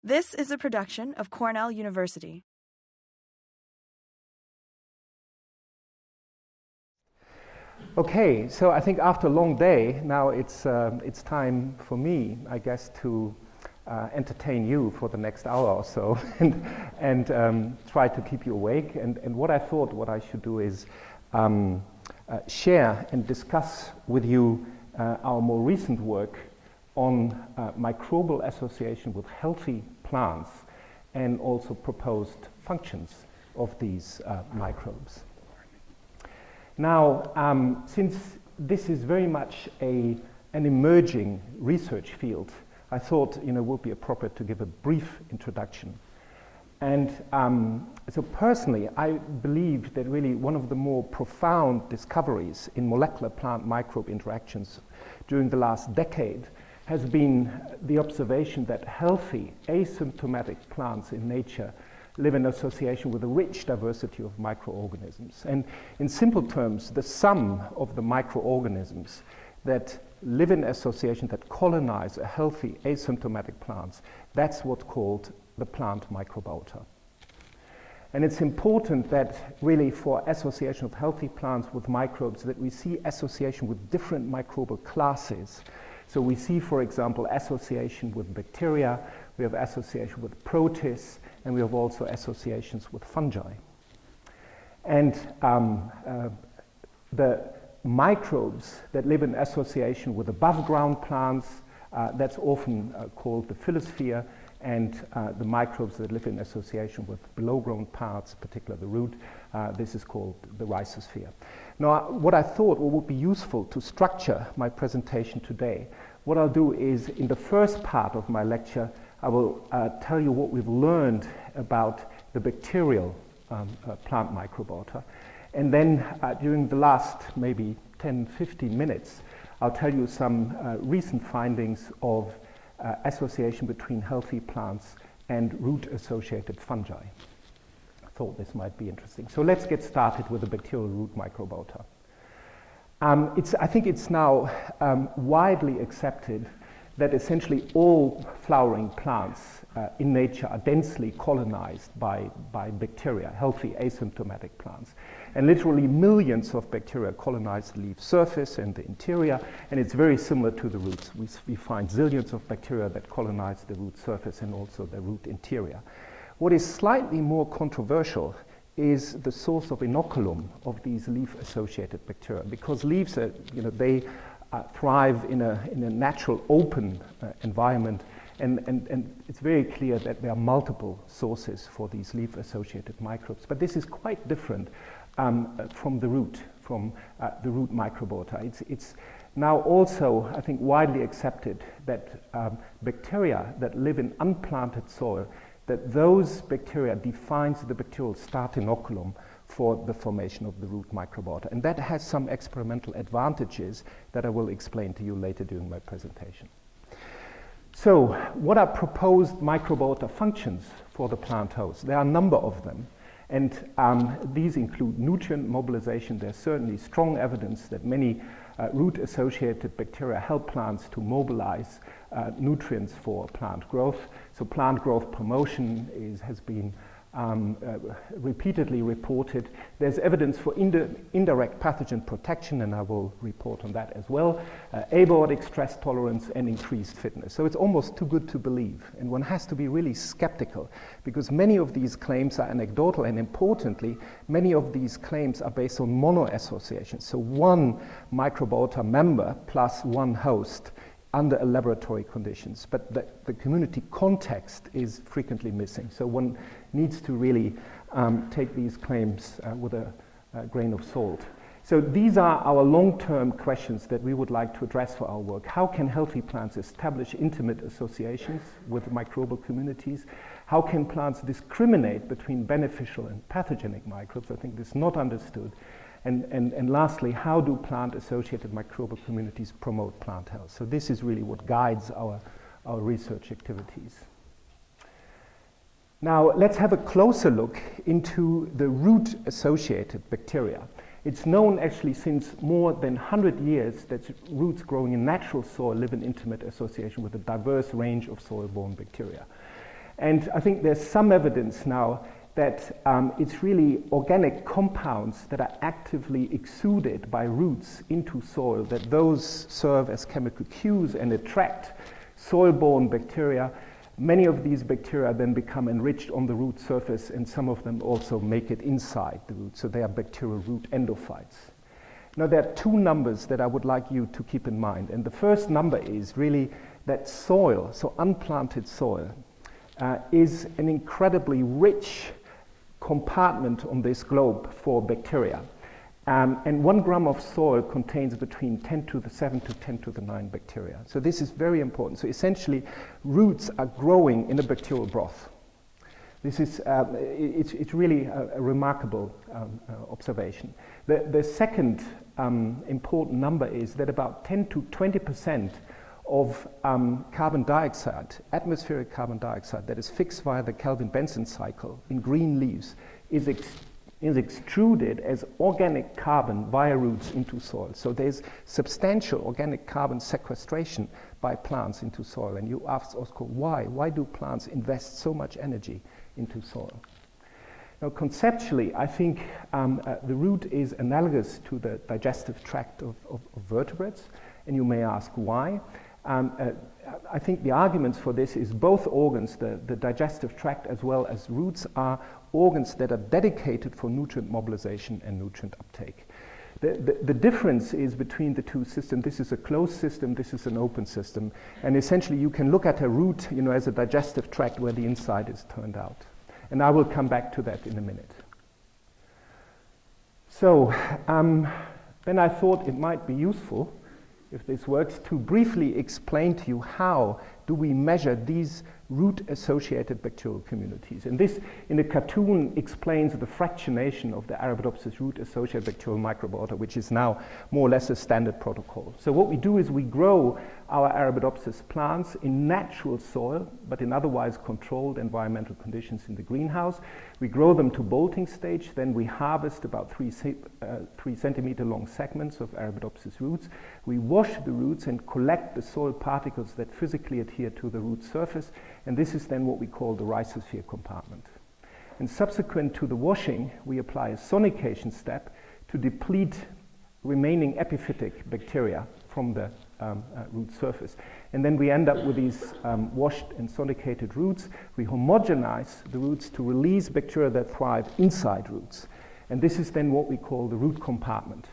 This is a production of Cornell University. Okay, so I think after a long day, now it's time for me, I guess, to entertain you for the next hour or so and try to keep you awake. And what I thought what I should do is share and discuss with you our more recent work on microbial association with healthy plants and also proposed functions of these microbes. Now, since this is very much an emerging research field, I thought it would be appropriate to give a brief introduction. And so personally, I believe that really one of the more profound discoveries in molecular plant-microbe interactions during the last decade has been the observation that healthy, asymptomatic plants in nature live in association with a rich diversity of microorganisms. And in simple terms, the sum of the microorganisms that live in association, that colonize a healthy, asymptomatic plants, that's what's called the plant microbiota. And it's important that really for association of healthy plants with microbes that we see association with different microbial classes. So we see, for example, association with bacteria, we have association with protists, and we have also associations with fungi. And the microbes that live in association with above ground plants, that's often called the phyllosphere, and the microbes that live in association with below ground parts, particularly the root, this is called the rhizosphere. Now, what I thought would be useful to structure my presentation today, what I'll do is in the first part of my lecture, I will tell you what we've learned about the bacterial plant microbiota. And then during the last maybe 10, 15 minutes, I'll tell you some recent findings of association between healthy plants and root-associated fungi. I thought this might be interesting. So let's get started with the bacterial root microbiota. I think it's now widely accepted that essentially all flowering plants in nature are densely colonized by bacteria, healthy asymptomatic plants. And literally millions of bacteria colonize the leaf surface and the interior, and it's very similar to the roots. We find zillions of bacteria that colonize the root surface and also the root interior. What is slightly more controversial is the source of inoculum of these leaf-associated bacteria, because leaves are, they thrive in a natural open environment, and it's very clear that there are multiple sources for these leaf-associated microbes. But this is quite different from the root microbiota. It's now also, I think, widely accepted that bacteria that live in unplanted soil, that those bacteria defines the bacterial start inoculum for the formation of the root microbiota. And that has some experimental advantages that I will explain to you later during my presentation. So, what are proposed microbiota functions for the plant host? There are a number of them. And these include nutrient mobilization. There's certainly strong evidence that many root-associated bacteria help plants to mobilize nutrients for plant growth. So plant growth promotion has been repeatedly reported. There's evidence for indirect pathogen protection, and I will report on that as well. Abiotic stress tolerance and increased fitness. So it's almost too good to believe, and one has to be really skeptical because many of these claims are anecdotal, and importantly, many of these claims are based on monoassociations. So one microbiota member plus one host under laboratory conditions, but the community context is frequently missing. So one needs to really take these claims with a grain of salt. So these are our long-term questions that we would like to address for our work. How can healthy plants establish intimate associations with microbial communities? How can plants discriminate between beneficial and pathogenic microbes? I think this is not understood. And lastly, how do plant-associated microbial communities promote plant health? So this is really what guides our research activities. Now, let's have a closer look into the root-associated bacteria. It's known actually since more than 100 years that roots growing in natural soil live in intimate association with a diverse range of soil-borne bacteria. And I think there's some evidence now that it's really organic compounds that are actively exuded by roots into soil, that those serve as chemical cues and attract soil-borne bacteria. Many of these bacteria then become enriched on the root surface, and some of them also make it inside the root, so they are bacterial root endophytes. Now, there are two numbers that I would like you to keep in mind, and the first number is really that soil, so unplanted soil, is an incredibly rich compartment on this globe for bacteria. And 1 gram of soil contains between 10 to the 7 to 10 to the 9 bacteria. So this is very important. So essentially, roots are growing in a bacterial broth. This is, it's really a remarkable observation. The second important number is that about 10 to 20% of carbon dioxide, atmospheric carbon dioxide, that is fixed via the Kelvin-Benson cycle in green leaves, is extruded as organic carbon via roots into soil. So there's substantial organic carbon sequestration by plants into soil. And you ask, Oscar, why? Why do plants invest so much energy into soil? Now, conceptually, I think the root is analogous to the digestive tract of vertebrates. And you may ask why. I think the arguments for this is both organs, the digestive tract as well as roots, are organs that are dedicated for nutrient mobilization and nutrient uptake. The difference is between the two systems. This is a closed system, this is an open system. And essentially you can look at a root, as a digestive tract where the inside is turned out. And I will come back to that in a minute. So then I thought it might be useful, if this works, to briefly explain to you how do we measure these root-associated bacterial communities. And this, in the cartoon, explains the fractionation of the Arabidopsis root-associated bacterial microbiota, which is now more or less a standard protocol. So what we do is we grow our Arabidopsis plants in natural soil, but in otherwise controlled environmental conditions in the greenhouse. We grow them to bolting stage, then we harvest about 3 centimeter long segments of Arabidopsis roots. We wash the roots and collect the soil particles that physically adhere to the root surface, and this is then what we call the rhizosphere compartment. And subsequent to the washing, we apply a sonication step to deplete remaining epiphytic bacteria from the root surface. And then we end up with these washed and sonicated roots. We homogenize the roots to release bacteria that thrive inside roots. And this is then what we call the root compartment.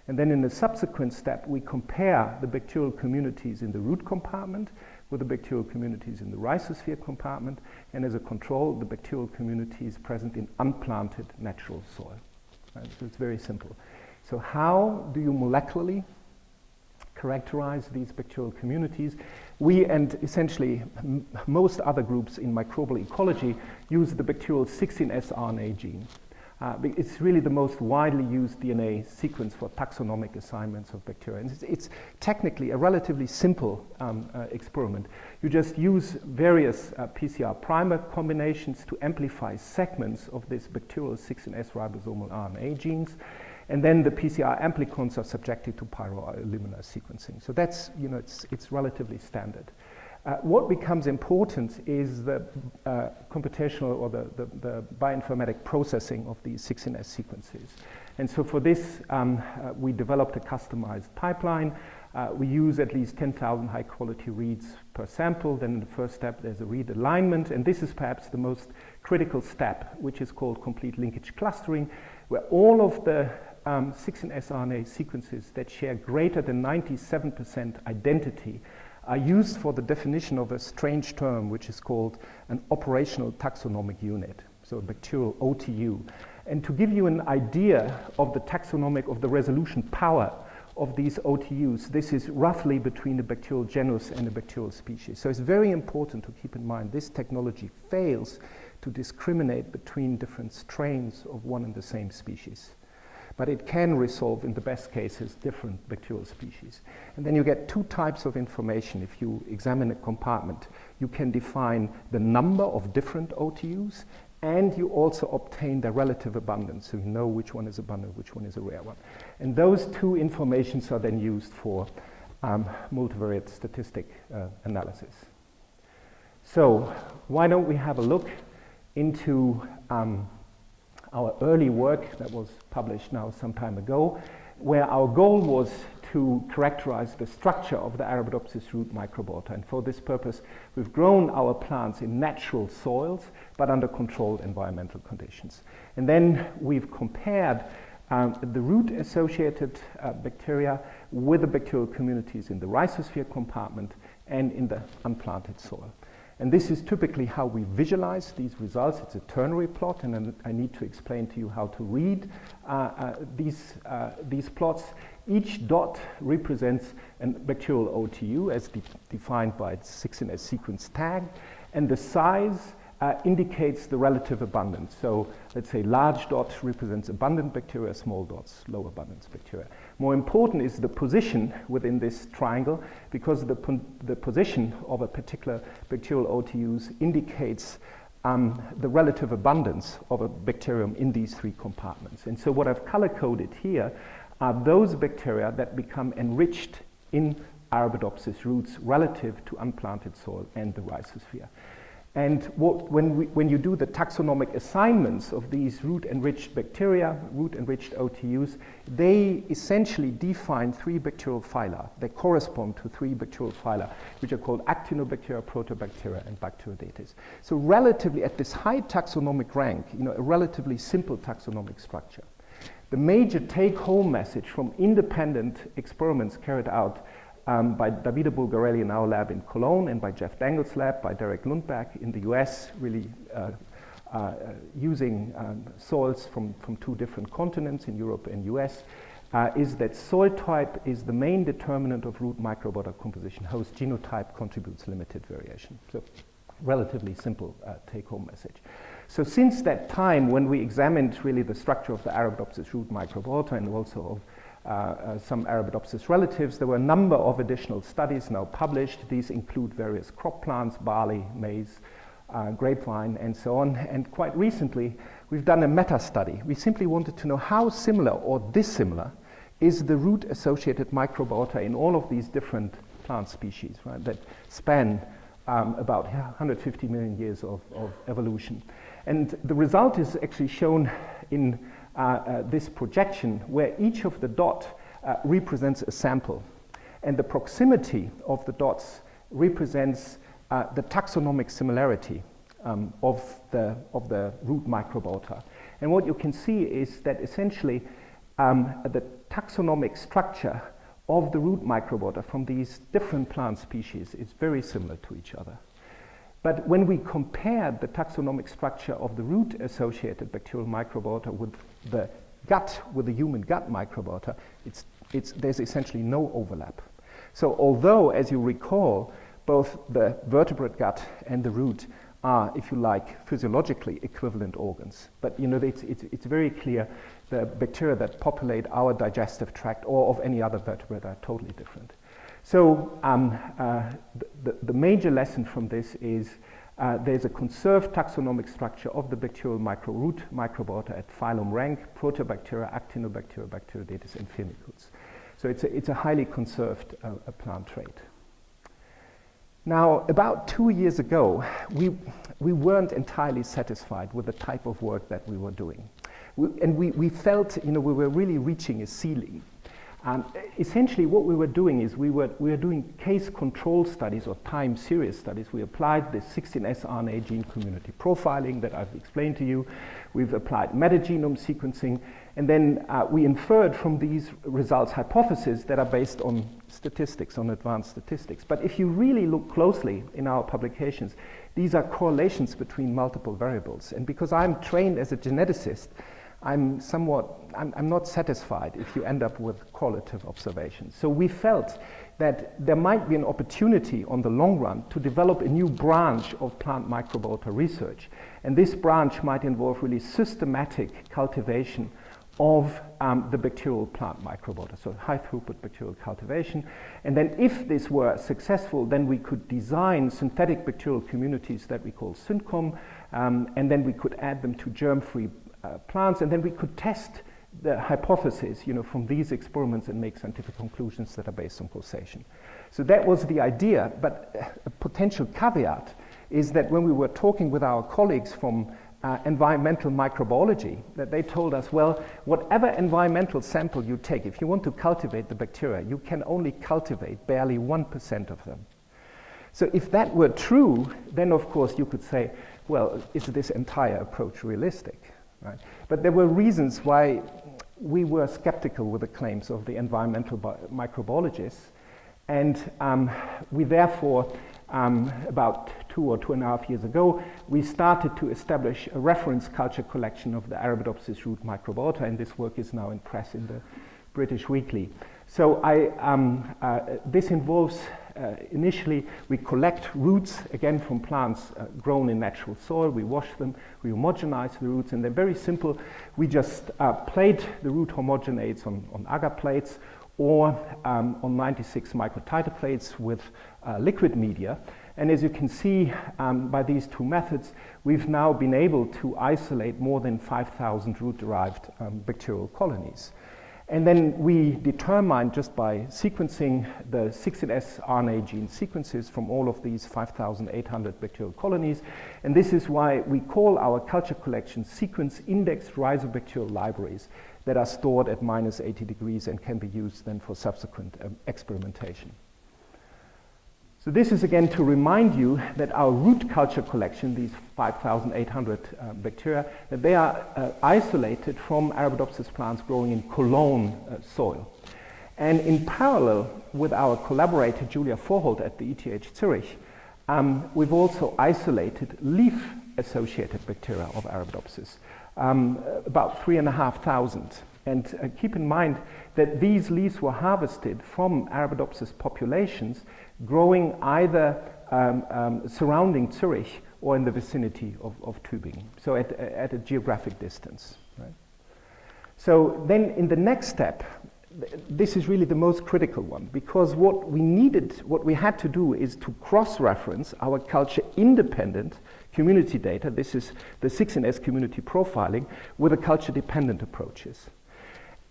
And then in the subsequent step, we compare the bacterial communities in the root compartment with the bacterial communities in the rhizosphere compartment, and as a control, the bacterial communities present in unplanted natural soil. Right? So it's very simple. So how do you molecularly characterize these bacterial communities? We, and essentially most other groups in microbial ecology, use the bacterial 16S RNA gene. It's really the most widely used DNA sequence for taxonomic assignments of bacteria. And it's technically a relatively simple experiment. You just use various PCR primer combinations to amplify segments of this bacterial 16S ribosomal RNA genes. And then the PCR amplicons are subjected to pyroilluminar sequencing. So that's, it's relatively standard. What becomes important is the computational or the bioinformatic processing of these 16S sequences. And so for this, we developed a customized pipeline. We use at least 10,000 high-quality reads per sample. Then in the first step, there's a read alignment. And this is perhaps the most critical step, which is called complete linkage clustering, where all of the 16S RNA sequences that share greater than 97% identity are used for the definition of a strange term, which is called an operational taxonomic unit, so a bacterial OTU. And to give you an idea of the taxonomic, of the resolution power of these OTUs, this is roughly between a bacterial genus and a bacterial species. So it's very important to keep in mind this technology fails to discriminate between different strains of one and the same species. But it can resolve, in the best cases, different bacterial species. And then you get two types of information. If you examine a compartment, you can define the number of different OTUs, and you also obtain the relative abundance, so you know which one is abundant, which one is a rare one. And those two informations are then used for multivariate statistic analysis. So why don't we have a look into our early work that was published now some time ago, where our goal was to characterize the structure of the Arabidopsis root microbiota. And for this purpose, we've grown our plants in natural soils, but under controlled environmental conditions. And then we've compared the root-associated bacteria with the bacterial communities in the rhizosphere compartment and in the unplanted soil. And this is typically how we visualize these results. It's a ternary plot, and then I need to explain to you how to read these plots. Each dot represents a bacterial OTU as defined by its 16S sequence tag, and the size indicates the relative abundance. So let's say large dot represents abundant bacteria, small dots low abundance bacteria. More important is the position within this triangle, because the position of a particular bacterial OTUs indicates the relative abundance of a bacterium in these three compartments. And so what I've color-coded here are those bacteria that become enriched in Arabidopsis roots relative to unplanted soil and the rhizosphere. And when you do the taxonomic assignments of these root-enriched bacteria, root-enriched OTUs, they essentially define three bacterial phyla. They correspond to three bacterial phyla, which are called actinobacteria, protobacteria, and bacteroidetes. So relatively, at this high taxonomic rank, a relatively simple taxonomic structure. The major take-home message from independent experiments carried out by Davide Bulgarelli in our lab in Cologne, and by Jeff Dangel's lab, by Derek Lundberg in the US, really using soils from two different continents, in Europe and US, is that soil type is the main determinant of root microbiota composition. Host genotype contributes limited variation. So relatively simple take-home message. So since that time, when we examined really the structure of the Arabidopsis root microbiota and also of some Arabidopsis relatives, there were a number of additional studies now published. These include various crop plants, barley, maize, grapevine, and so on. And quite recently, we've done a meta-study. We simply wanted to know how similar or dissimilar is the root-associated microbiota in all of these different plant species, right, that span about 150 million years of evolution. And the result is actually shown in this projection, where each of the dots represents a sample, and the proximity of the dots represents the taxonomic similarity of the root microbiota. And what you can see is that essentially the taxonomic structure of the root microbiota from these different plant species is very similar to each other. But when we compare the taxonomic structure of the root-associated bacterial microbiota with the human gut microbiota, there's essentially no overlap. So although, as you recall, both the vertebrate gut and the root are, if you like, physiologically equivalent organs. But it's very clear the bacteria that populate our digestive tract or of any other vertebrate are totally different. So the major lesson from this is there's a conserved taxonomic structure of the bacterial root microbiota at phylum rank, Protobacteria, Actinobacteria, Bacteroidetes, and Firmicutes. So it's a highly conserved plant trait. Now, about 2 years ago, we weren't entirely satisfied with the type of work that we were doing. We felt we were really reaching a ceiling. Essentially, what we were doing is we were doing case control studies or time series studies. We applied the 16S RNA gene community profiling that I've explained to you. We've applied metagenome sequencing, and then we inferred from these results hypotheses that are based on statistics, on advanced statistics. But if you really look closely in our publications, these are correlations between multiple variables. And because I'm trained as a geneticist, I'm not satisfied if you end up with correlative observations. So we felt that there might be an opportunity on the long run to develop a new branch of plant microbiota research. And this branch might involve really systematic cultivation of the bacterial plant microbiota, so high throughput bacterial cultivation. And then if this were successful, then we could design synthetic bacterial communities that we call SYNCOM, and then we could add them to germ-free plants, and then we could test the hypothesis, from these experiments and make scientific conclusions that are based on causation. So that was the idea, but a potential caveat is that when we were talking with our colleagues from environmental microbiology, that they told us, well, whatever environmental sample you take, if you want to cultivate the bacteria, you can only cultivate barely 1% of them. So if that were true, then of course you could say, well, is this entire approach realistic? Right? But there were reasons why we were skeptical with the claims of the environmental microbiologists, and we therefore, about 2 or 2.5 years ago, we started to establish a reference culture collection of the Arabidopsis root microbiota, and this work is now in press in the British Weekly. So this involves, initially, we collect roots, again from plants grown in natural soil, we wash them, we homogenize the roots, and they're very simple. We just plate the root homogenates on agar plates or on 96 microtiter plates with liquid media. And as you can see by these two methods, we've now been able to isolate more than 5,000 root-derived bacterial colonies. And then we determined, just by sequencing the 16S RNA gene sequences from all of these 5,800 bacterial colonies, and this is why we call our culture collection sequence-indexed rhizobacterial libraries that are stored at -80 degrees and can be used then for subsequent experimentation. So this is again to remind you that our root culture collection, these 5,800 bacteria, that they are isolated from Arabidopsis plants growing in Cologne soil. And in parallel with our collaborator Julia Vorholt at the ETH Zurich, we've also isolated leaf-associated bacteria of Arabidopsis, about 3,500. And keep in mind that these leaves were harvested from Arabidopsis populations growing either surrounding Zurich or in the vicinity of Tübingen, so at a geographic distance. Right? So then in the next step, this is really the most critical one, because what we had to do is to cross-reference our culture-independent community data, this is the 16S community profiling, with the culture-dependent approaches,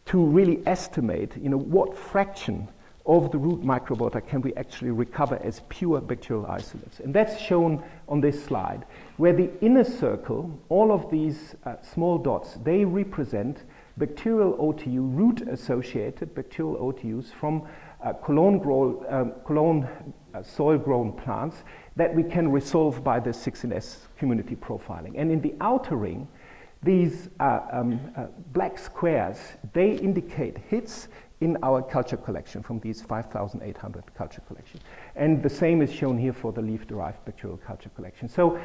to really estimate, what fraction of the root microbiota can we actually recover as pure bacterial isolates. And that's shown on this slide, where the inner circle, all of these small dots, they represent bacterial OTU, root-associated bacterial OTUs from Cologne soil-grown plants that we can resolve by the 16S community profiling. And in the outer ring, these black squares, they indicate hits in our culture collection from these 5,800 culture collection. And the same is shown here for the leaf-derived bacterial culture collection. So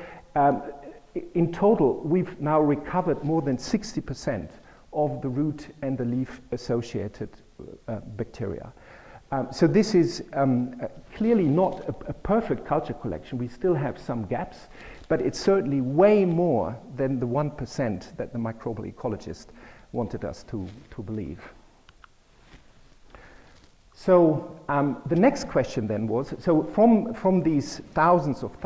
in total, we've now recovered more than 60% of the root and the leaf-associated bacteria. So this is clearly not a perfect culture collection. We still have some gaps, but it's certainly way more than the 1% that the microbial ecologist wanted us to believe. So the next question then was, so from these thousands of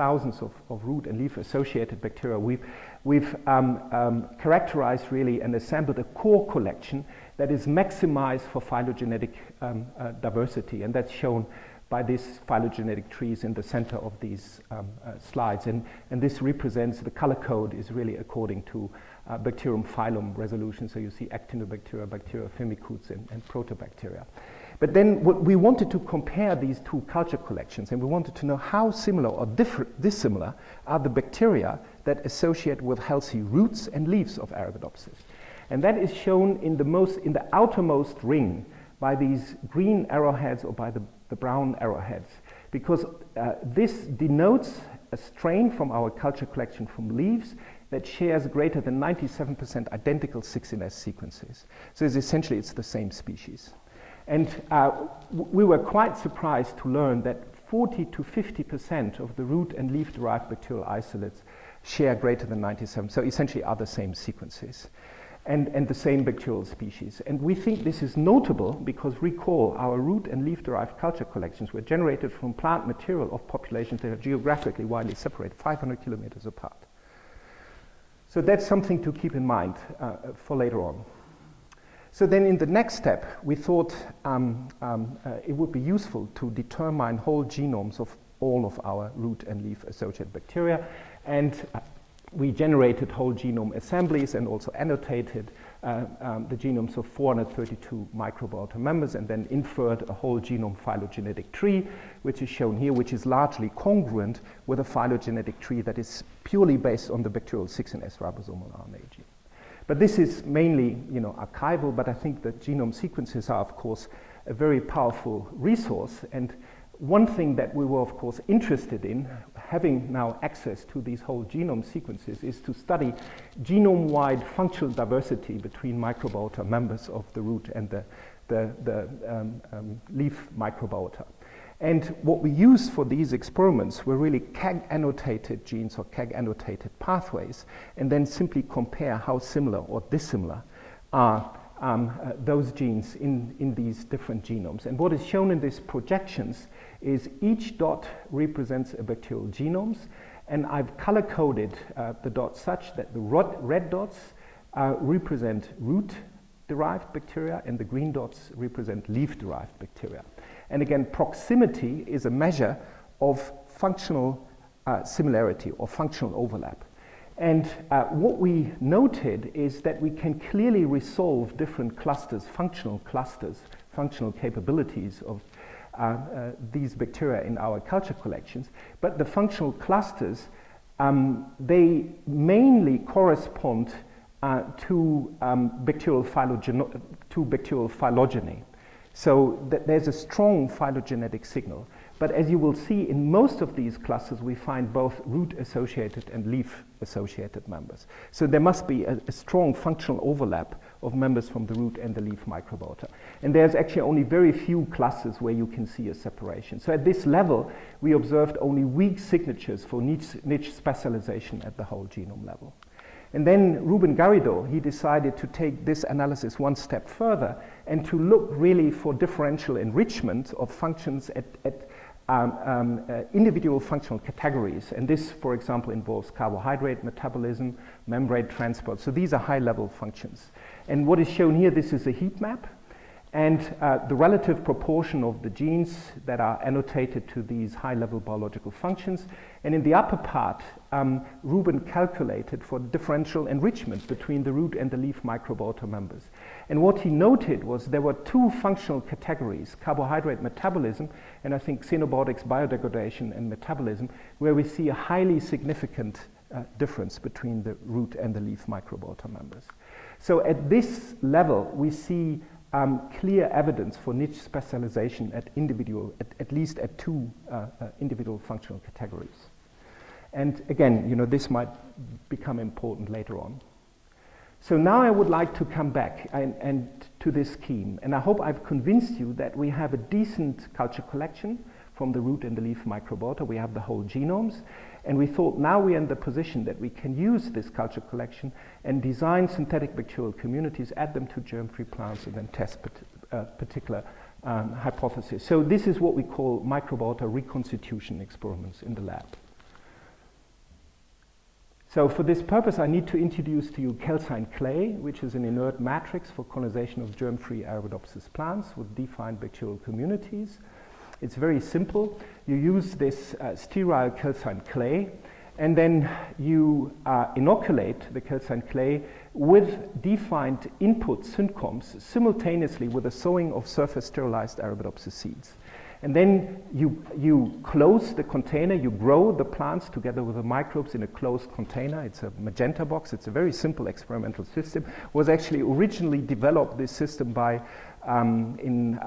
root and leaf associated bacteria, we've characterized really and assembled a core collection that is maximized for phylogenetic diversity, and that's shown by these phylogenetic trees in the center of these slides. And this represents, the color code is really according to bacterium phylum resolution, so you see actinobacteria, bacteria firmicutes, and protobacteria. But then we wanted to compare these two culture collections, and we wanted to know how similar or dissimilar are the bacteria that associate with healthy roots and leaves of Arabidopsis. And that is shown in the outermost ring by these green arrowheads or by the brown arrowheads, because this denotes a strain from our culture collection from leaves that shares greater than 97% identical 16S sequences. So essentially it's the same species. And we were quite surprised to learn that 40 to 50% of the root and leaf-derived bacterial isolates share greater than 97, so essentially are the same sequences and the same bacterial species. And we think this is notable because, recall, our root and leaf-derived culture collections were generated from plant material of populations that are geographically widely separated, 500 kilometers apart. So that's something to keep in mind for later on. So then in the next step, we thought it would be useful to determine whole genomes of all of our root and leaf associated bacteria. And we generated whole genome assemblies and also annotated the genomes of 432 microbiota members, and then inferred a whole genome phylogenetic tree, which is shown here, which is largely congruent with a phylogenetic tree that is purely based on the bacterial 6S ribosomal RNA gene. But this is mainly, archival, but I think that genome sequences are, of course, a very powerful resource. And one thing that we were, of course, interested in, having now access to these whole genome sequences, is to study genome-wide functional diversity between microbiota members of the root and the leaf microbiota. And what we used for these experiments were really CAG-annotated genes or CAG-annotated pathways, and then simply compare how similar or dissimilar are those genes in these different genomes. And what is shown in these projections is each dot represents a bacterial genome, and I've color-coded the dots such that the red dots represent root-derived bacteria, and the green dots represent leaf-derived bacteria. And again, proximity is a measure of functional similarity or functional overlap. And what we noted is that we can clearly resolve different clusters, functional capabilities of these bacteria in our culture collections. But the functional clusters, they mainly correspond to bacterial phylogeny. So there's a strong phylogenetic signal. But as you will see, in most of these clusters, we find both root-associated and leaf-associated members. So there must be a strong functional overlap of members from the root and the leaf microbiota. And there's actually only very few clusters where you can see a separation. So at this level, we observed only weak signatures for niche specialization at the whole genome level. And then Ruben Garrido, he decided to take this analysis one step further and to look really for differential enrichment of functions at individual functional categories. And this, for example, involves carbohydrate metabolism, membrane transport. So these are high-level functions. And what is shown here, this is a heat map. And the relative proportion of the genes that are annotated to these high-level biological functions. And in the upper part, Ruben calculated for differential enrichment between the root and the leaf microbiota members. And what he noted was there were two functional categories, carbohydrate metabolism, and I think xenobiotics biodegradation and metabolism, where we see a highly significant difference between the root and the leaf microbiota members. So at this level, we see clear evidence for niche specialization at least at two individual functional categories. And again, this might become important later on. So now I would like to come back and to this scheme. And I hope I've convinced you that we have a decent culture collection from the root and the leaf microbiota. We have the whole genomes. And we thought now we're in the position that we can use this culture collection and design synthetic bacterial communities, add them to germ-free plants, and then test particular hypotheses. So this is what we call microbiota reconstitution experiments in the lab. So for this purpose, I need to introduce to you calcined clay, which is an inert matrix for colonization of germ-free Arabidopsis plants with defined bacterial communities. It's very simple. You use this sterile calcined clay, and then you inoculate the calcined clay with defined input syncoms simultaneously with the sowing of surface sterilized Arabidopsis seeds. And then you close the container, you grow the plants together with the microbes in a closed container. It's a magenta box. It's a very simple experimental system. It was actually originally developed, this system, by in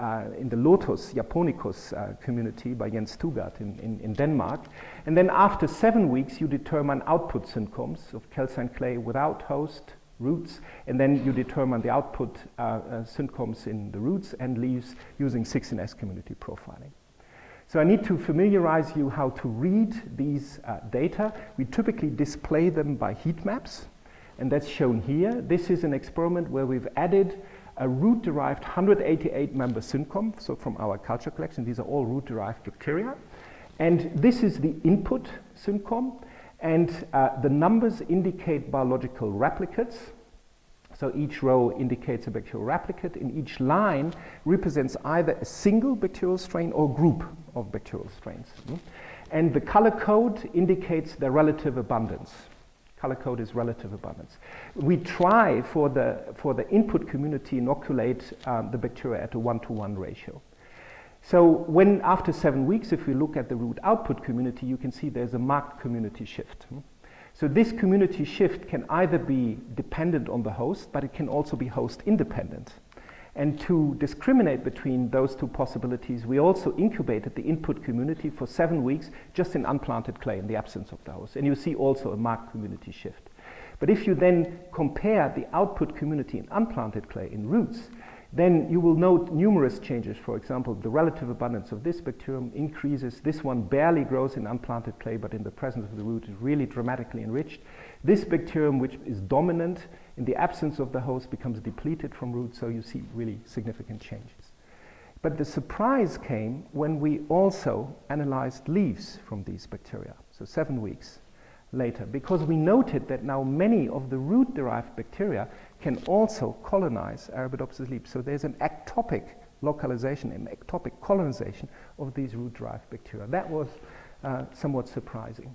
the Lotus Japonicus community by Jens Tugart in Denmark. And then after 7 weeks, you determine output syncoms of calcined clay without host roots, and then you determine the output syncoms in the roots and leaves using 16S community profiling. So I need to familiarize you how to read these data. We typically display them by heat maps, and that's shown here. This is an experiment where we've added a root-derived 188-member syncom, so from our culture collection. These are all root-derived bacteria. And this is the input syncom. And the numbers indicate biological replicates. So each row indicates a bacterial replicate, and each line represents either a single bacterial strain or group of bacterial strains. And the color code indicates the relative abundance. Color code is relative abundance. We try for the input community inoculate the bacteria at a 1-to-1 ratio. So when after 7 weeks, if we look at the root output community, you can see there's a marked community shift. So this community shift can either be dependent on the host, but it can also be host independent. And to discriminate between those two possibilities, we also incubated the input community for 7 weeks just in unplanted clay in the absence of the host. And you see also a marked community shift. But if you then compare the output community in unplanted clay in roots, then you will note numerous changes. For example, the relative abundance of this bacterium increases. This one barely grows in unplanted clay, but in the presence of the root is really dramatically enriched. This bacterium, which is dominant in the absence of the host, becomes depleted from roots, so you see really significant changes. But the surprise came when we also analyzed leaves from these bacteria, so 7 weeks later, because we noted that now many of the root-derived bacteria can also colonize Arabidopsis leaves. So there's an ectopic localization, an ectopic colonization of these root-derived bacteria. That was somewhat surprising.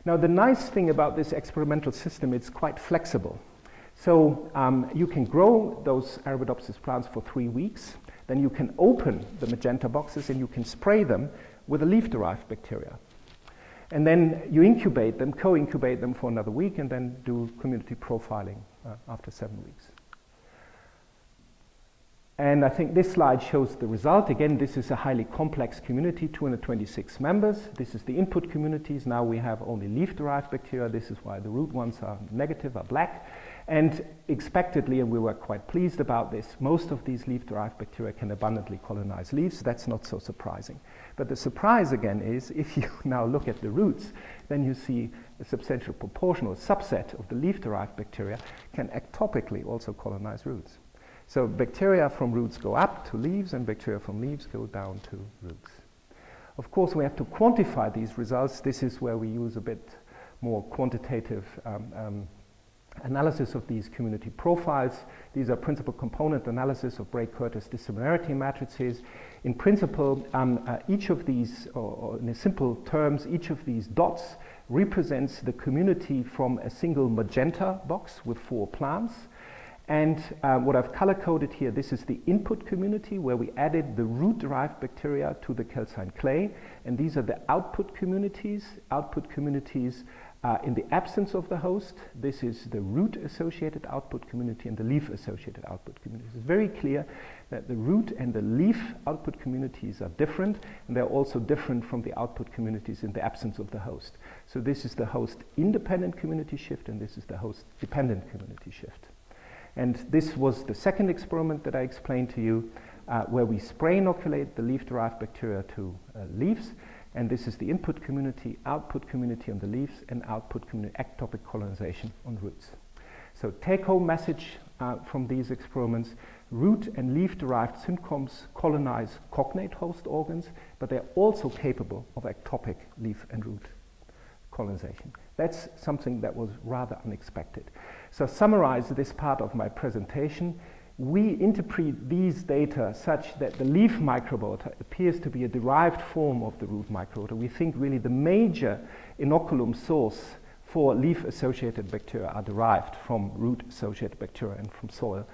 Now, the nice thing about this experimental system, it's quite flexible. So you can grow those Arabidopsis plants for 3 weeks, then you can open the magenta boxes and you can spray them with a leaf-derived bacteria. And then you incubate them, co-incubate them for another week, and then do community profiling after 7 weeks. And I think this slide shows the result. Again, this is a highly complex community, 226 members. This is the input communities. Now we have only leaf-derived bacteria. This is why the root ones are negative, are black. And expectedly, and we were quite pleased about this, most of these leaf-derived bacteria can abundantly colonize leaves. That's not so surprising. But the surprise again is, if you now look at the roots, then you see a substantial proportion or subset of the leaf-derived bacteria can ectopically also colonize roots. So bacteria from roots go up to leaves, and bacteria from leaves go down to roots. Of course, we have to quantify these results. This is where we use a bit more quantitative analysis of these community profiles. These are principal component analysis of Bray-Curtis dissimilarity matrices. In principle, each of these, or in simple terms, each of these dots represents the community from a single magenta box with 4 plants. And what I've color-coded here, this is the input community where we added the root-derived bacteria to the calcine clay. And these are the output communities. Output communities in the absence of the host. This is the root-associated output community and the leaf-associated output community. It's very clear that the root and the leaf output communities are different, and they're also different from the output communities in the absence of the host. So this is the host-independent community shift, and this is the host-dependent community shift. And this was the second experiment that I explained to you, where we spray inoculate the leaf-derived bacteria to leaves. And this is the input community, output community on the leaves, and output community ectopic colonization on roots. So take-home message from these experiments: root and leaf-derived syncoms colonize cognate host organs, but they're also capable of ectopic leaf and root colonization. That's something that was rather unexpected. So summarize this part of my presentation. We interpret these data such that the leaf microbiota appears to be a derived form of the root microbiota. We think really the major inoculum source for leaf-associated bacteria are derived from root-associated bacteria and from soil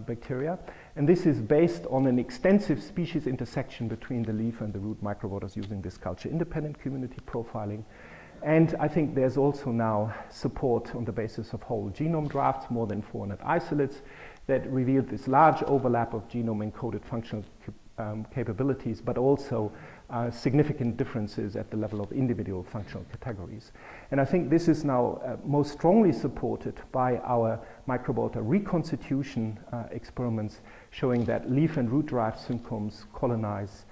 bacteria. And this is based on an extensive species intersection between the leaf and the root microbiotas using this culture-independent community profiling. And I think there's also now support on the basis of whole genome drafts, more than 400 isolates, that revealed this large overlap of genome-encoded functional capabilities, but also significant differences at the level of individual functional categories. And I think this is now most strongly supported by our microbiota reconstitution experiments, showing that leaf and root-derived syncoms colonize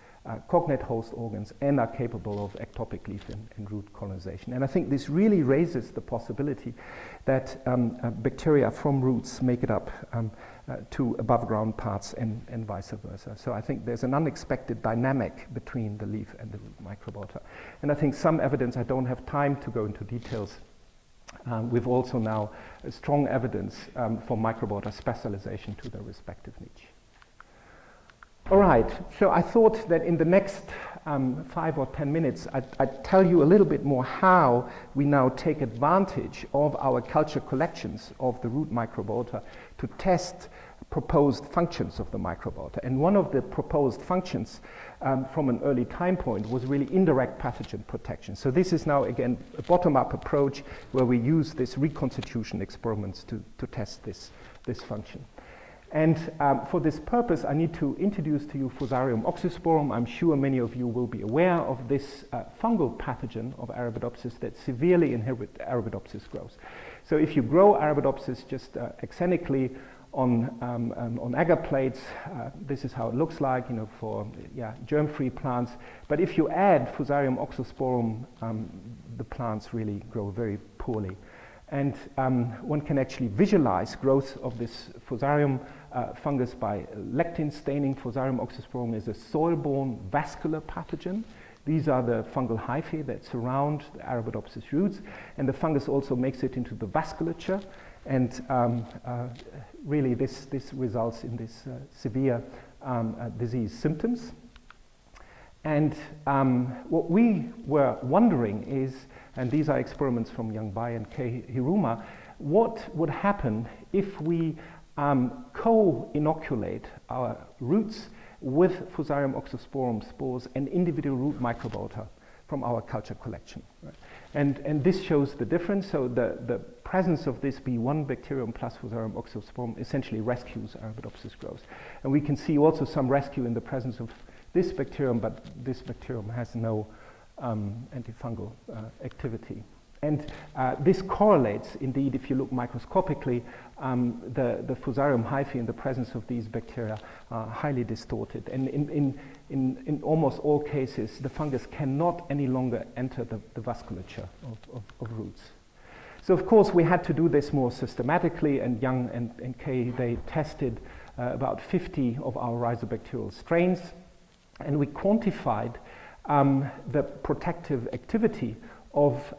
cognate host organs and are capable of ectopic leaf and root colonization. And I think this really raises the possibility that bacteria from roots make it up to above ground parts and vice versa. So I think there's an unexpected dynamic between the leaf and the root microbiota. And I think some evidence, I don't have time to go into details, we've also now strong evidence for microbiota specialization to their respective niche. All right, so I thought that in the next 5 or 10 minutes, I'd tell you a little bit more how we now take advantage of our culture collections of the root microbiota to test proposed functions of the microbiota. And one of the proposed functions from an early time point was really indirect pathogen protection. So this is now, again, a bottom-up approach where we use this reconstitution experiments to test this function. And for this purpose, I need to introduce to you Fusarium oxysporum. I'm sure many of you will be aware of this fungal pathogen of Arabidopsis that severely inhibits Arabidopsis growth. So if you grow Arabidopsis just axenically on agar plates, this is how it looks like, for germ-free plants. But if you add Fusarium oxysporum, the plants really grow very poorly. And one can actually visualize growth of this Fusarium fungus by lectin staining. Fusarium oxysporum is a soil-borne vascular pathogen. These are the fungal hyphae that surround the Arabidopsis roots, and the fungus also makes it into the vasculature. And really this results in this severe disease symptoms. And what we were wondering is, and these are experiments from Yang Bai and Kei Hiruma, what would happen if we co-inoculate our roots with Fusarium oxysporum spores and individual root microbiota from our culture collection. Right? And this shows the difference. So the presence of this B1 bacterium plus Fusarium oxysporum essentially rescues Arabidopsis growth. And we can see also some rescue in the presence of this bacterium, but this bacterium has no antifungal activity. And this correlates, indeed, if you look microscopically, the Fusarium hyphae in the presence of these bacteria are highly distorted. And in almost all cases, the fungus cannot any longer enter the vasculature of roots. So, of course, we had to do this more systematically, and Yang and Kei, they tested about 50 of our rhizobacterial strains, and we quantified the protective activity of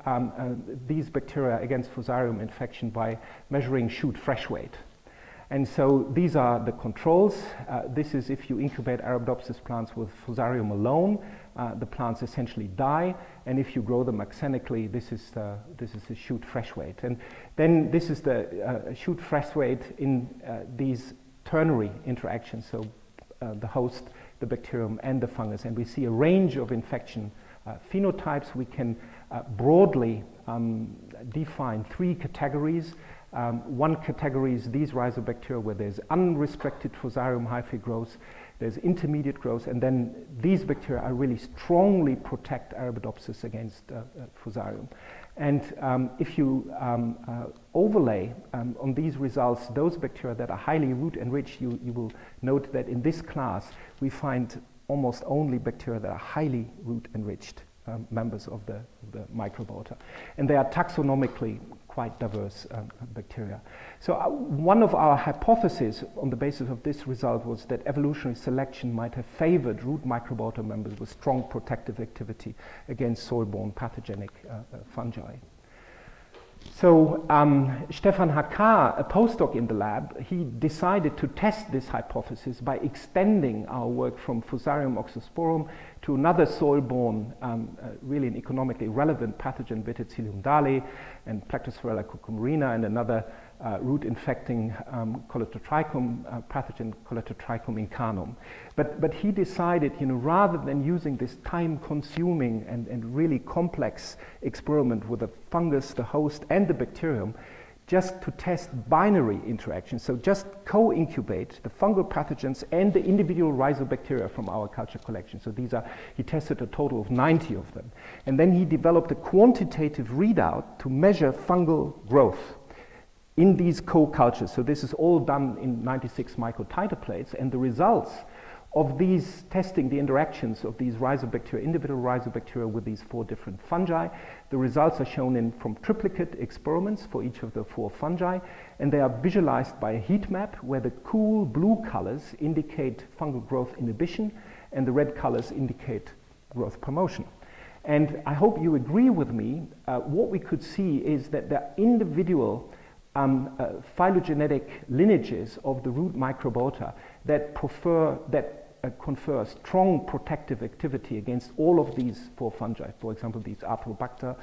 these bacteria against Fusarium infection by measuring shoot fresh weight. And so these are the controls. This is if you incubate Arabidopsis plants with Fusarium alone, the plants essentially die. And if you grow them axenically, this is the shoot fresh weight. And then this is the shoot fresh weight in these ternary interactions, so the host, the bacterium, and the fungus. And we see a range of infection phenotypes. We can broadly define 3 categories. One category is these rhizobacteria where there's unrestricted Fusarium hyphae growth, there's intermediate growth, and then these bacteria are really strongly protect Arabidopsis against Fusarium. And if you overlay on these results those bacteria that are highly root enriched, you will note that in this class we find almost only bacteria that are highly root enriched members of the microbiota. And they are taxonomically quite diverse bacteria. So one of our hypotheses on the basis of this result was that evolutionary selection might have favored root microbiota members with strong protective activity against soil-borne pathogenic fungi. So Stefan Hakar, a postdoc in the lab, he decided to test this hypothesis by extending our work from Fusarium oxysporum to another soil-borne, really an economically relevant pathogen, Verticillium dale, and Plectosphaerella cucumerina, and another root-infecting Trichrome pathogen, Trichrome incarnum. But he decided, rather than using this time-consuming and really complex experiment with the fungus, the host, and the bacterium, just to test binary interactions. So just co-incubate the fungal pathogens and the individual rhizobacteria from our culture collection. So he tested a total of 90 of them. And then he developed a quantitative readout to measure fungal growth in these co-cultures. So this is all done in 96 microtiter plates, and the results of these testing the interactions of these rhizobacteria, individual rhizobacteria with these 4 different fungi. The results are shown from triplicate experiments for each of the 4 fungi, and they are visualized by a heat map where the cool blue colors indicate fungal growth inhibition and the red colors indicate growth promotion. And I hope you agree with me, what we could see is that the individual phylogenetic lineages of the root microbiota that confer strong protective activity against all of these 4 fungi. For example, these Arthrobacter,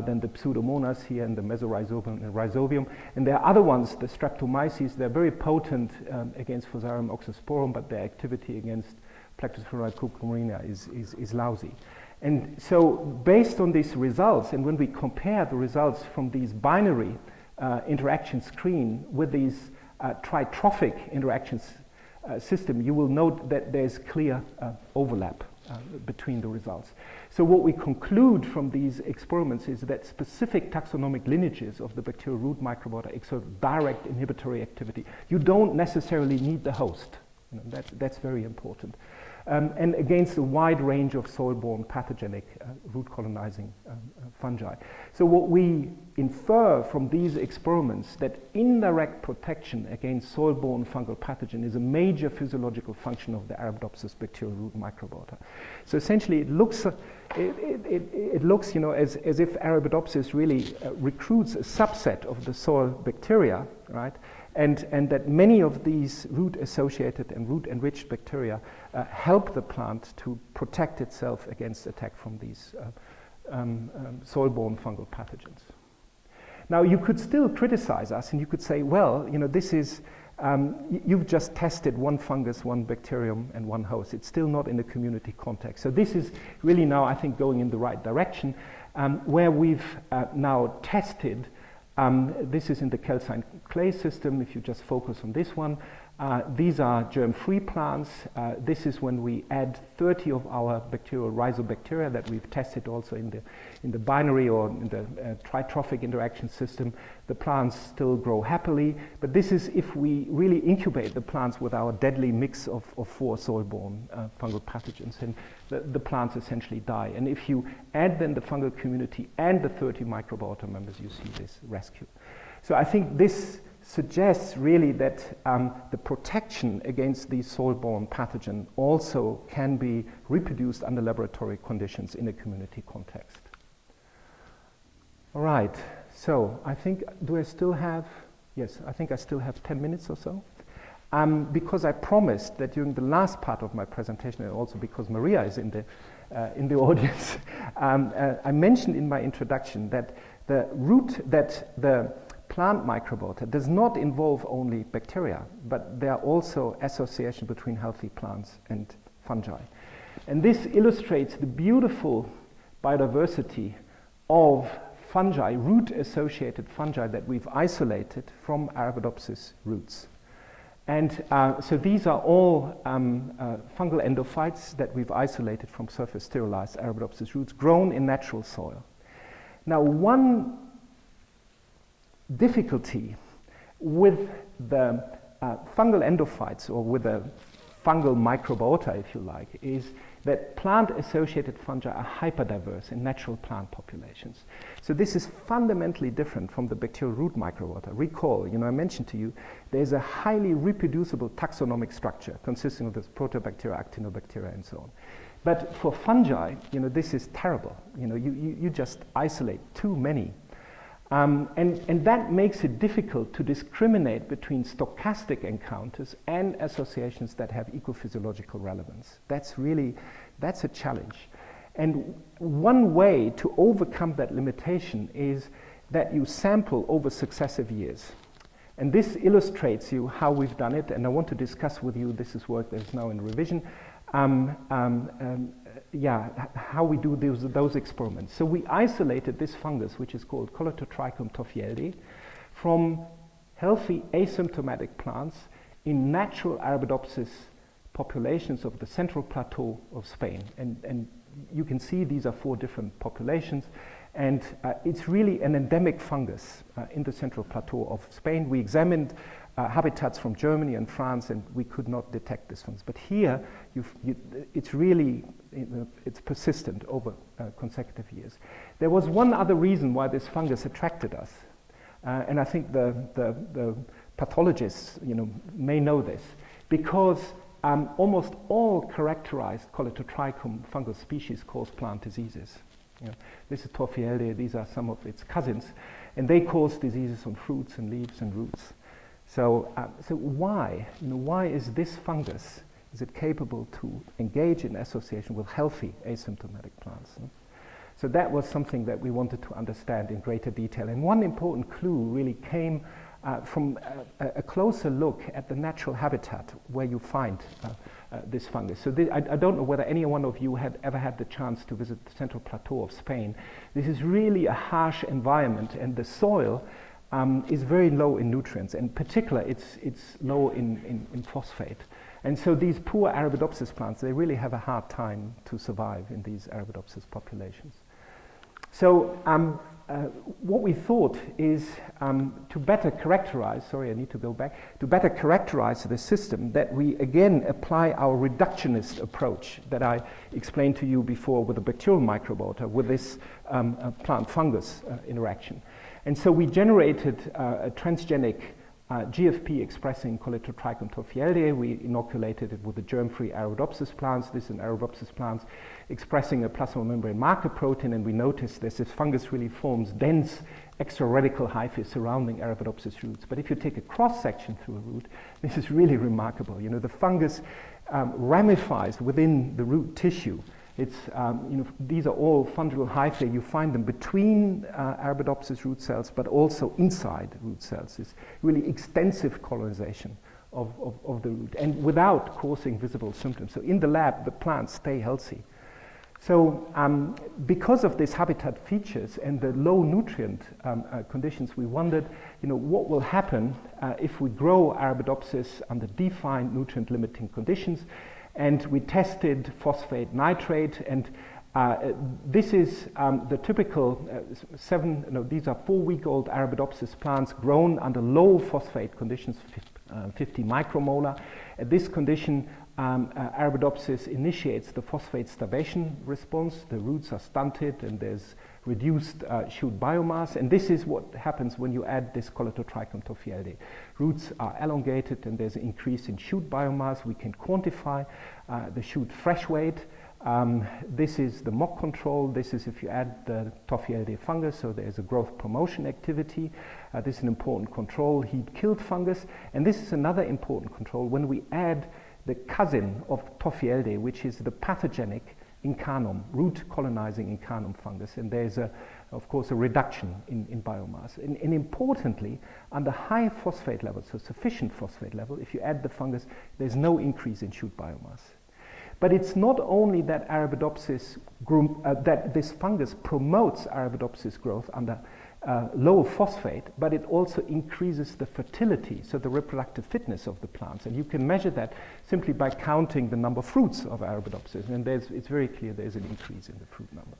then the Pseudomonas here, and the Mesorhizobium and Rhizobium. And there are other ones, the Streptomyces. They're very potent against Fusarium oxysporum, but their activity against Plactospheridae cucumerina is lousy. And so based on these results, and when we compare the results from these binary interaction screen with these tritrophic interactions system, you will note that there's clear overlap between the results. So what we conclude from these experiments is that specific taxonomic lineages of the bacterial root microbiota exert direct inhibitory activity. You don't necessarily need the host. You know, that's very important. And against a wide range of soil-borne pathogenic root colonizing fungi. So what we infer from these experiments that indirect protection against soil-borne fungal pathogen is a major physiological function of the Arabidopsis bacterial root microbiota. So essentially it looks, you know, as if Arabidopsis really recruits a subset of the soil bacteria, right? And that many of these root-associated and root-enriched bacteria help the plant to protect itself against attack from these soil-borne fungal pathogens. Now, you could still criticize us, and you could say, well, you know, this is, you've just tested 1 fungus, 1 bacterium, and 1 host. It's still not in a community context. So this is really now, I think, going in the right direction, where we've now tested. This is in the calcine clay system. If you just focus on this one, these are germ-free plants. This is when we add 30 of our bacterial rhizobacteria that we've tested also in the binary or in the tritrophic interaction system. The plants still grow happily, but this is if we really incubate the plants with our deadly mix of 4 soil-borne fungal pathogens, and the plants essentially die. And if you add then the fungal community and the 30 microbiota members, you see this rescue. So I think this suggests really that the protection against these soil-borne pathogen also can be reproduced under laboratory conditions in a community context. All right, so I think, do I still have, yes, I think I still have 10 minutes or so. Because I promised that during the last part of my presentation, and also because Maria is in the audience, I mentioned in my introduction that the plant microbiota does not involve only bacteria, but there are also associations between healthy plants and fungi. And this illustrates the beautiful biodiversity of fungi, root-associated fungi that we've isolated from Arabidopsis roots. And so these are all fungal endophytes that we've isolated from surface sterilized Arabidopsis roots grown in natural soil. Now, one difficulty with the fungal endophytes, or with the fungal microbiota, if you like, is that plant-associated fungi are hyperdiverse in natural plant populations. So this is fundamentally different from the bacterial root microbiota. Recall, you know, I mentioned to you, there's a highly reproducible taxonomic structure consisting of this Proteobacteria, Actinobacteria, and so on. But for fungi, you know, this is terrible. You know, you just isolate too many. And that makes it difficult to discriminate between stochastic encounters and associations that have ecophysiological relevance. That's a challenge. And one way to overcome that limitation is that you sample over successive years. And this illustrates you how we've done it, and I want to discuss with you, this is work that is now in revision, how we do those experiments. So we isolated this fungus, which is called Trichrome toffieldi, from healthy asymptomatic plants in natural Arabidopsis populations of the central plateau of Spain. And you can see these are 4 different populations, and it's really an endemic fungus in the central plateau of Spain. We examined habitats from Germany and France, and we could not detect this fungus. But here, it's really, it's persistent over consecutive years. There was one other reason why this fungus attracted us, and I think the pathologists, you know, may know this, because almost all characterized Trichome fungal species cause plant diseases. You know, this is Toffieldi, these are some of its cousins, and they cause diseases on fruits and leaves and roots. So why? You know, why is this fungus Is it capable to engage in association with healthy asymptomatic plants? So that was something that we wanted to understand in greater detail. And one important clue really came from a closer look at the natural habitat where you find this fungus. So I don't know whether any one of you had ever had the chance to visit the Central Plateau of Spain. This is really a harsh environment, and the soil is very low in nutrients, and in particular it's low in phosphate. And so these poor Arabidopsis plants, they really have a hard time to survive in these Arabidopsis populations. So what we thought is to better characterize, sorry, I need to go back, to better characterize the system, that we again apply our reductionist approach that I explained to you before with the bacterial microbiota, with this plant-fungus interaction. And so we generated a transgenic GFP-expressing Trichrome tophieldae. We inoculated it with the germ-free Arabidopsis plants. This is an Arabidopsis plants expressing a plasmamembrane marker protein, and we noticed this fungus really forms dense extra-radical hyphae surrounding Arabidopsis roots. But if you take a cross-section through a root, this is really remarkable. You know, the fungus ramifies within the root tissue. It's, these are all fungal hyphae. You find them between Arabidopsis root cells, but also inside root cells. It's really extensive colonization of the root, and without causing visible symptoms. So in the lab, the plants stay healthy. So because of these habitat features and the low nutrient conditions, we wondered, what will happen if we grow Arabidopsis under defined nutrient limiting conditions. And we tested phosphate nitrate, and this is the typical these are 4-week-old Arabidopsis plants grown under low phosphate conditions, 50 micromolar. At this condition, Arabidopsis initiates the phosphate starvation response. The roots are stunted, and there's reduced shoot biomass, and this is what happens when you add this Trichrome tophieldae. Roots are elongated, and there's an increase in shoot biomass. We can quantify the shoot fresh weight. This is the mock control. This is if you add the tophieldae fungus, so there's a growth promotion activity. This is an important control, heat-killed fungus, and this is another important control when we add the cousin of tophieldae, which is the pathogenic incarnum, root colonizing incarnum fungus, and there's of course a reduction in biomass. And importantly, under high phosphate levels, so sufficient phosphate level, if you add the fungus, there's no increase in shoot biomass. But it's not only that Arabidopsis that this fungus promotes Arabidopsis growth under low phosphate, but it also increases the fertility, so the reproductive fitness of the plants. And you can measure that simply by counting the number of fruits of Arabidopsis, and it's very clear there's an increase in the fruit number.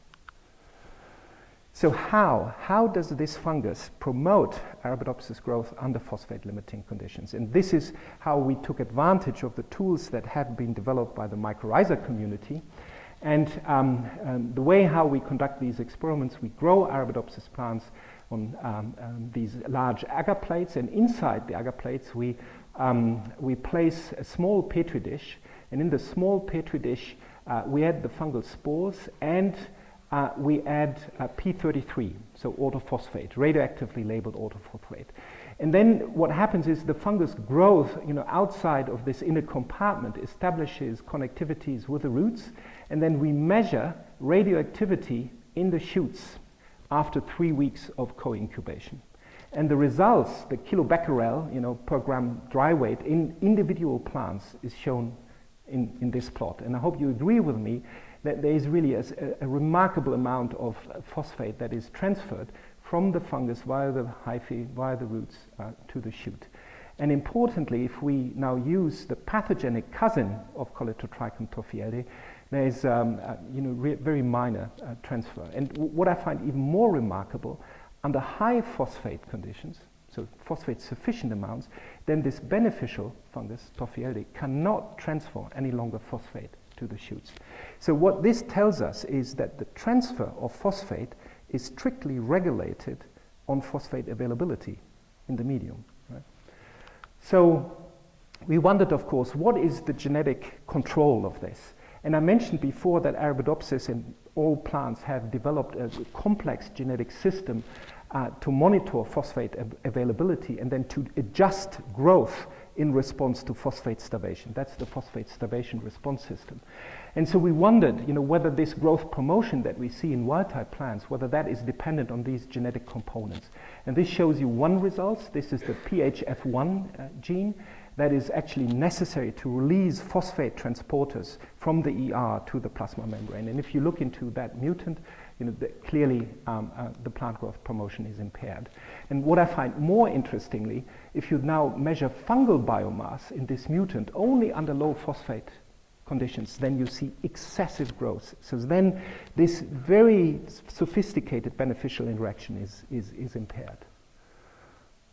So how does this fungus promote Arabidopsis growth under phosphate limiting conditions? And this is how we took advantage of the tools that had been developed by the mycorrhiza community. And the way how we conduct these experiments, we grow Arabidopsis plants on these large agar plates, and inside the agar plates we place a small petri dish, and in the small petri dish we add the fungal spores, and we add P33, so orthophosphate, radioactively labeled orthophosphate. And then what happens is the fungus growth, outside of this inner compartment, establishes connectivities with the roots, and then we measure radioactivity in the shoots after 3 weeks of co-incubation. And the results, the kilobecquerel, per gram dry weight in individual plants is shown in this plot. And I hope you agree with me that there is really a remarkable amount of phosphate that is transferred from the fungus via the hyphae, via the roots to the shoot. And importantly, if we now use the pathogenic cousin of Trichrome tophieldae, there is very minor transfer. And what I find even more remarkable, under high phosphate conditions, so phosphate sufficient amounts, then this beneficial fungus, tophieldae, cannot transfer any longer phosphate to the shoots. So what this tells us is that the transfer of phosphate is strictly regulated on phosphate availability in the medium. Right? So we wondered, of course, what is the genetic control of this? And I mentioned before that Arabidopsis and all plants have developed a complex genetic system to monitor phosphate availability and then to adjust growth in response to phosphate starvation. That's the phosphate starvation response system. And so we wondered, whether this growth promotion that we see in wild-type plants, whether that is dependent on these genetic components. And this shows you one result. This is the PHF1 gene that is actually necessary to release phosphate transporters from the ER to the plasma membrane. And if you look into that mutant, clearly the plant growth promotion is impaired. And what I find more interestingly, if you now measure fungal biomass in this mutant only under low phosphate conditions, then you see excessive growth. So then this very sophisticated beneficial interaction is impaired.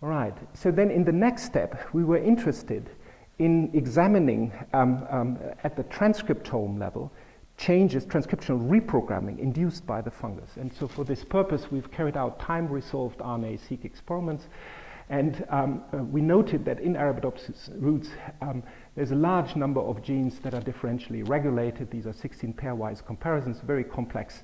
All right, so then in the next step, we were interested in examining at the transcriptome level changes, transcriptional reprogramming induced by the fungus. And so for this purpose, we've carried out time-resolved RNA-seq experiments. And we noted that in Arabidopsis roots, there's a large number of genes that are differentially regulated. These are 16 pairwise comparisons, very complex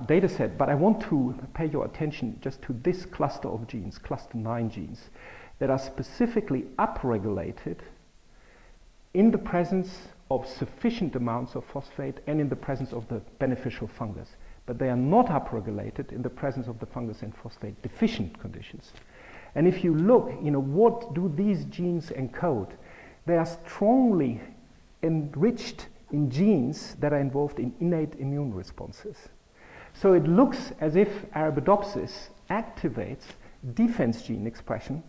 data set. But I want to pay your attention just to this cluster of genes, cluster 9 genes, that are specifically upregulated in the presence of sufficient amounts of phosphate and in the presence of the beneficial fungus. But they are not upregulated in the presence of the fungus and phosphate deficient conditions. And if you look, what do these genes encode? They are strongly enriched in genes that are involved in innate immune responses. So it looks as if Arabidopsis activates defense gene expression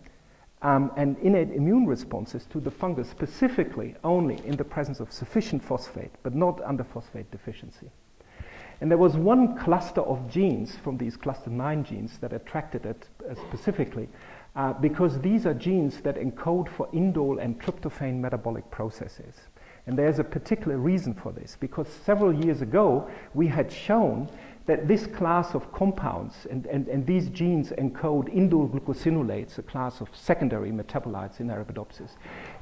and innate immune responses to the fungus specifically only in the presence of sufficient phosphate, but not under phosphate deficiency. And there was one cluster of genes from these cluster 9 genes that attracted it specifically because these are genes that encode for indole and tryptophan metabolic processes. And there's a particular reason for this, because several years ago we had shown that this class of compounds and these genes encode indole glucosinolates, a class of secondary metabolites in Arabidopsis,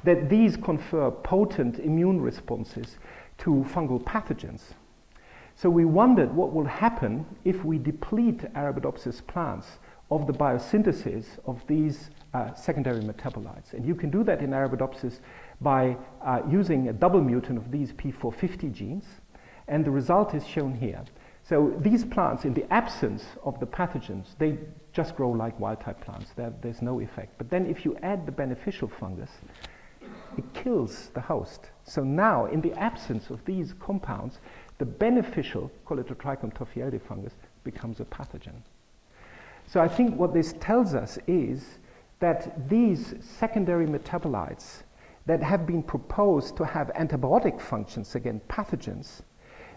that these confer potent immune responses to fungal pathogens. So we wondered what will happen if we deplete Arabidopsis plants of the biosynthesis of these secondary metabolites. And you can do that in Arabidopsis by using a double mutant of these P450 genes, and the result is shown here. So these plants, in the absence of the pathogens, they just grow like wild-type plants. There's no effect. But then if you add the beneficial fungus, it kills the host. So now, in the absence of these compounds, the beneficial, call it a Trichrome tophiidae fungus, becomes a pathogen. So I think what this tells us is that these secondary metabolites that have been proposed to have antibiotic functions against pathogens,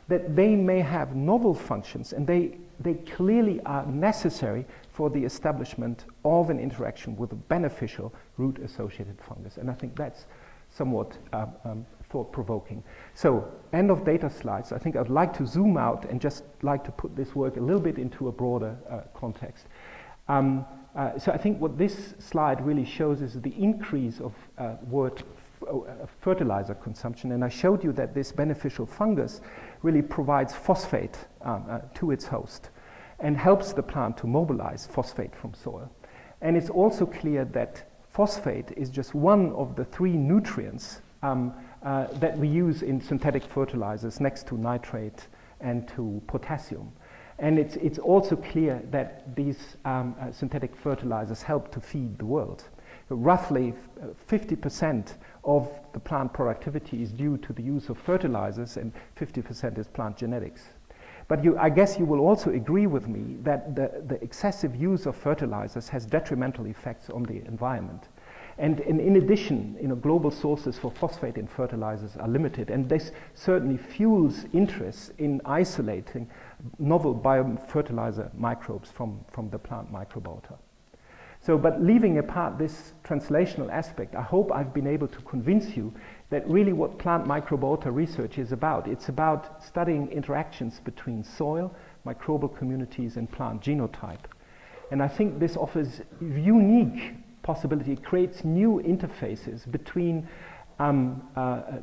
that they may have novel functions, and they clearly are necessary for the establishment of an interaction with a beneficial root-associated fungus. And I think that's somewhat thought-provoking. So, end of data slides. I think I'd like to zoom out and just like to put this work a little bit into a broader context. So I think what this slide really shows is the increase of fertilizer consumption, and I showed you that this beneficial fungus really provides phosphate to its host and helps the plant to mobilize phosphate from soil. And it's also clear that phosphate is just one of the 3 nutrients that we use in synthetic fertilizers next to nitrate and to potassium. And it's also clear that these synthetic fertilizers help to feed the world. Roughly 50% of the plant productivity is due to the use of fertilizers, and 50% is plant genetics. But I guess you will also agree with me that the excessive use of fertilizers has detrimental effects on the environment. And in addition, global sources for phosphate in fertilizers are limited, and this certainly fuels interest in isolating novel biofertilizer microbes from the plant microbiota. So, but leaving apart this translational aspect, I hope I've been able to convince you that really what plant microbiota research is about. It's about studying interactions between soil, microbial communities, and plant genotype. And I think this offers unique possibility. It creates new interfaces between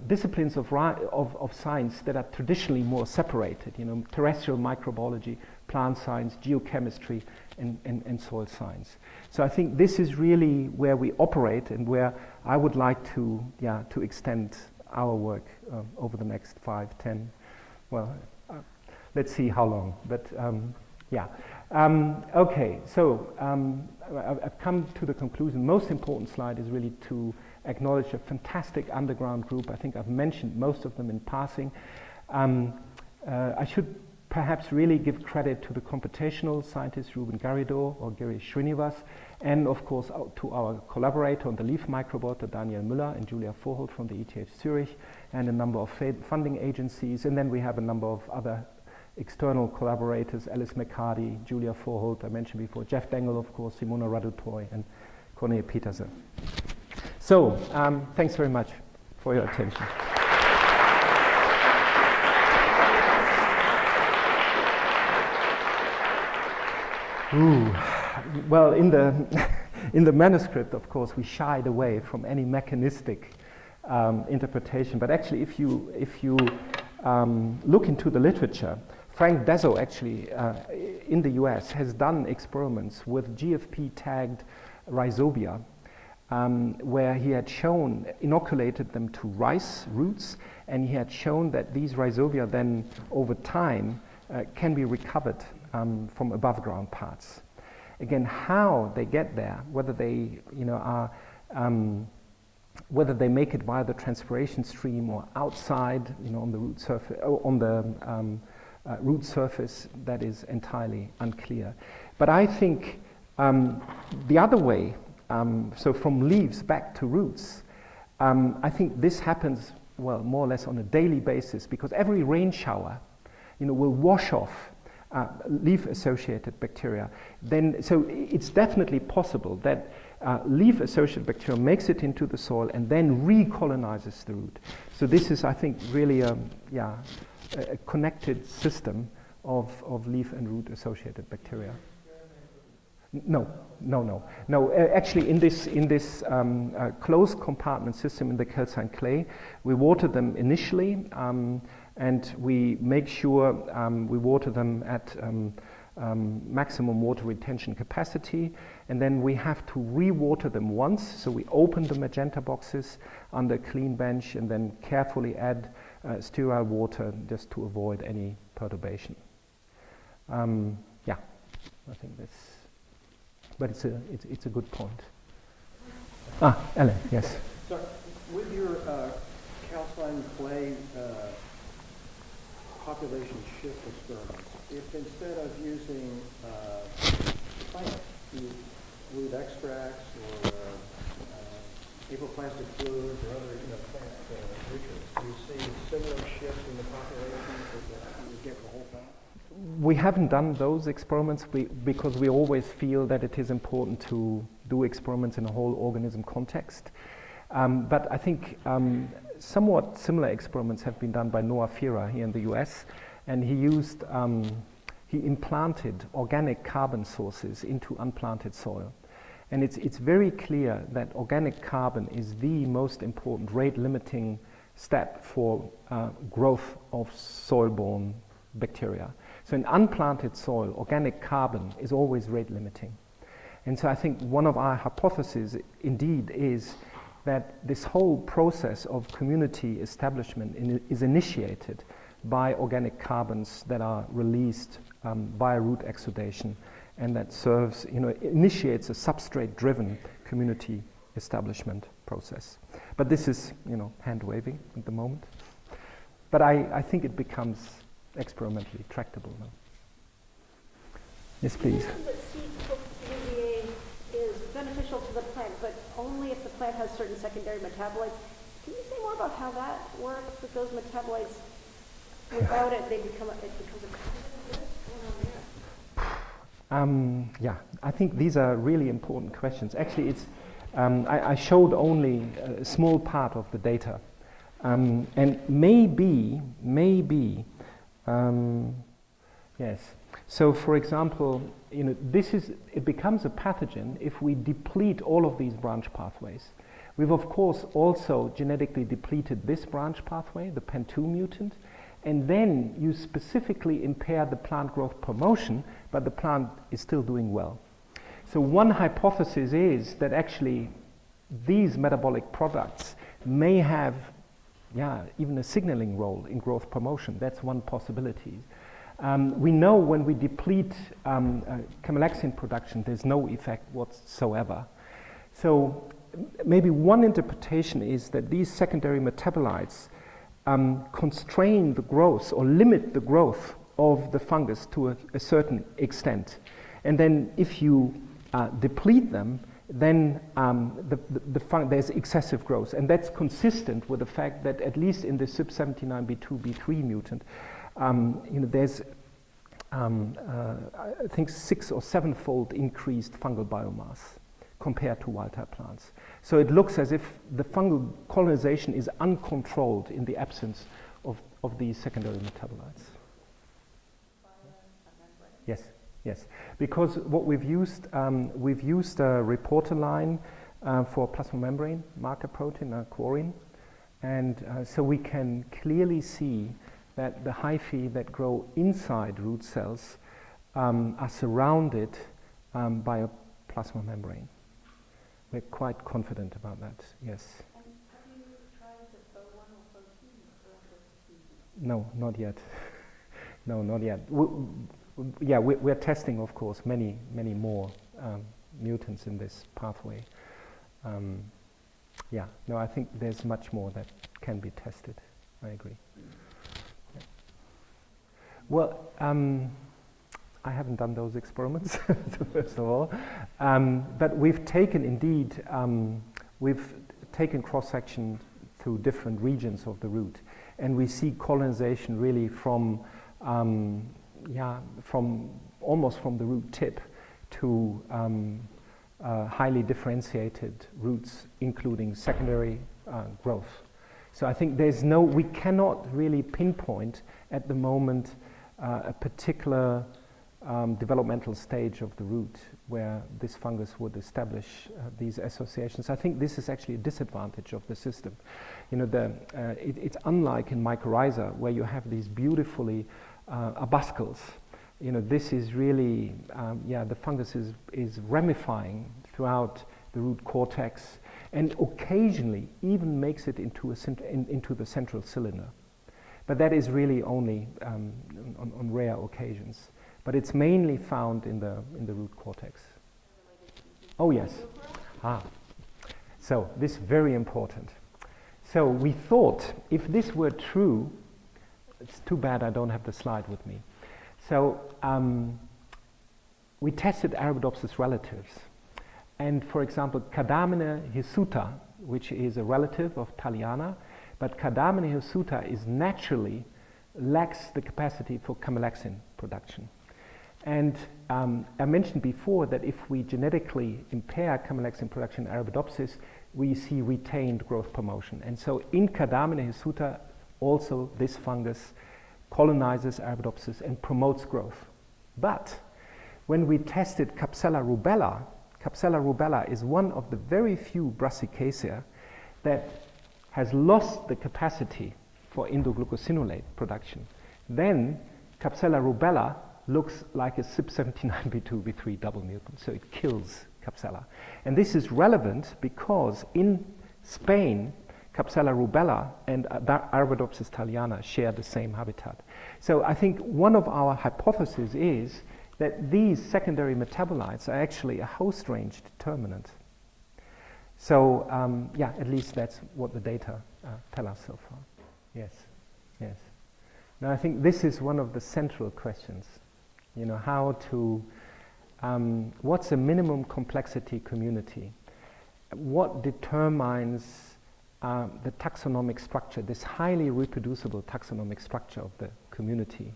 disciplines of science that are traditionally more separated, terrestrial microbiology, plant science, geochemistry, and soil science. So I think this is really where we operate and where I would like to extend our work over the next 5, 10, let's see how long, but okay, so I've come to the conclusion. Most important slide is really to acknowledge a fantastic underground group. I think I've mentioned most of them in passing. I should perhaps really give credit to the computational scientist Ruben Garrido or Gary Srinivas, and of course to our collaborator on the leaf microbiota, Daniel Müller and Julia Vorholt from the ETH Zurich, and a number of funding agencies. And then we have a number of other external collaborators, Alice McCarty, Julia Vorholt, I mentioned before, Jeff Dengel, of course, Simona Radutoy, and Cornelia Petersen. So, thanks very much for your attention. Ooh, well, in the manuscript, of course, we shied away from any mechanistic interpretation. But actually, if you look into the literature, Frank Deso actually in the US has done experiments with GFP-tagged rhizobia, where he had inoculated them to rice roots, and he had shown that these rhizobia then, over time, can be recovered from above ground parts. Again, how they get there, whether they whether they make it via the transpiration stream or outside, on the root surface, root surface, that is entirely unclear. But I think the other way, so from leaves back to roots, I think this happens, well, more or less on a daily basis, because every rain shower, will wash off leaf-associated bacteria. So it's definitely possible that leaf-associated bacteria makes it into the soil and then recolonizes the root. So this is, I think, really a connected system of leaf and root-associated bacteria. No. Actually, in this closed compartment system in the calcine clay, we water them initially, and we make sure we water them at maximum water retention capacity, and then we have to re-water them once. So we open the magenta boxes under a clean bench and then carefully add sterile water just to avoid any perturbation. I think that's. But it's a good point. Ellen, yes. So, with your calcine clay population shift experiments, if instead of using plants, you root extracts or apoplastic fluids or other plant nutrients, do you see similar shifts in the population that you get the whole thing? We haven't done those experiments because we always feel that it is important to do experiments in a whole organism context. But I think somewhat similar experiments have been done by Noah Fira here in the US, and he implanted organic carbon sources into unplanted soil. And it's very clear that organic carbon is the most important rate-limiting step for growth of soil-borne bacteria. So in unplanted soil, organic carbon is always rate limiting. And so I think one of our hypotheses indeed is that this whole process of community establishment is initiated by organic carbons that are released via root exudation, and that serves, initiates a substrate-driven community establishment process. But this is, hand-waving at the moment. But I think it becomes experimentally tractable now. Yes, please. You mentioned that seed is beneficial to the plant, but only if the plant has certain secondary metabolites. Can you say more about how that works with those metabolites? Without it, it becomes a I think these are really important questions. Actually, it's I showed only a small part of the data, and maybe. Yes. So, for example, it becomes a pathogen if we deplete all of these branch pathways. We've of course also genetically depleted this branch pathway, the PEN2 mutant, and then you specifically impair the plant growth promotion, but the plant is still doing well. So one hypothesis is that actually these metabolic products may have even a signaling role in growth promotion. That's one possibility. We know when we deplete camelexin production, there's no effect whatsoever. So maybe one interpretation is that these secondary metabolites constrain the growth or limit the growth of the fungus to a certain extent. And then if you deplete them, then there's excessive growth. And that's consistent with the fact that at least in the CYP79B2, B3 mutant, there's I think 6 or 7-fold increased fungal biomass compared to wild-type plants. So it looks as if the fungal colonization is uncontrolled in the absence of these secondary metabolites. Yes, yes. Because what we've used a reporter line for plasma membrane marker protein, quarine, and so we can clearly see that the hyphae that grow inside root cells are surrounded by a plasma membrane. We're quite confident about that, yes. And have you tried the FO1 or FO2? No, not yet. No, not yet. We're testing, of course, many more mutants in this pathway. I think there's much more that can be tested. I agree. Yeah. Well, I haven't done those experiments, first of all, but we've taken cross-section through different regions of the root, and we see colonization really from almost from the root tip to highly differentiated roots, including secondary growth. So I think we cannot really pinpoint at the moment a particular developmental stage of the root where this fungus would establish these associations. I think this is actually a disadvantage of the system. It's unlike in mycorrhiza where you have these beautifully arbuscles. This is really, the fungus is ramifying throughout the root cortex and occasionally even makes it into the central cylinder. But that is really only on rare occasions. But it's mainly found in the root cortex. Oh yes. So this is very important. So we thought if this were true, it's too bad I don't have the slide with me. So we tested Arabidopsis relatives. And for example, Cardamine hirsuta, which is a relative of Thaliana, but Cardamine hirsuta naturally lacks the capacity for camelexin production. And I mentioned before that if we genetically impair camelexin production in Arabidopsis, we see retained growth promotion. And so in Cardamine hirsuta, also this fungus colonizes Arabidopsis and promotes growth. But when we tested Capsella rubella is one of the very few Brassicacea that has lost the capacity for indoglucosinolate production. Then Capsella rubella looks like a CYP79B2, B3 double mutant, so it kills Capsella. And this is relevant because in Spain, Capsella rubella and Arabidopsis thaliana share the same habitat. So I think one of our hypotheses is that these secondary metabolites are actually a host range determinant. So at least that's what the data tell us so far. Yes, yes. Now I think this is one of the central questions. How to, what's a minimum complexity community? What determines the taxonomic structure, this highly reproducible taxonomic structure of the community?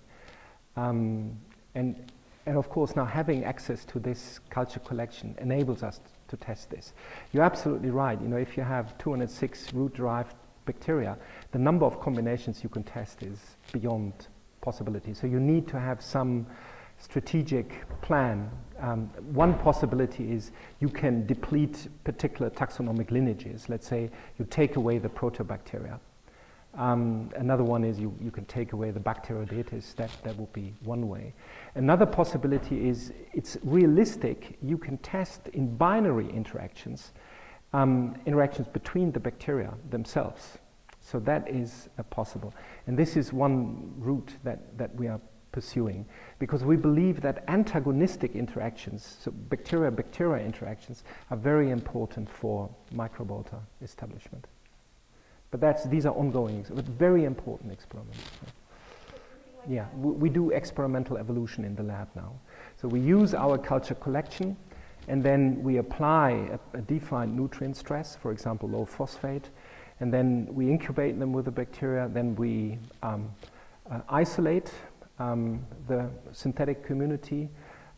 And of course now having access to this culture collection enables us to test this. You're absolutely right. If you have 206 root-derived bacteria, the number of combinations you can test is beyond possibility. So you need to have some strategic plan. One possibility is you can deplete particular taxonomic lineages. Let's say you take away the proteobacteria. Another one is you can take away the bacteroidetes. That would be one way. Another possibility is it's realistic. You can test in binary interactions, interactions between the bacteria themselves. So that is possible. And this is one route that we are pursuing, because we believe that antagonistic interactions, so bacteria-bacteria interactions, are very important for microbiota establishment. But these are ongoing, but very important experiments. Yeah, we do experimental evolution in the lab now. So we use our culture collection, and then we apply a defined nutrient stress, for example, low phosphate, and then we incubate them with the bacteria, then we isolate the synthetic community,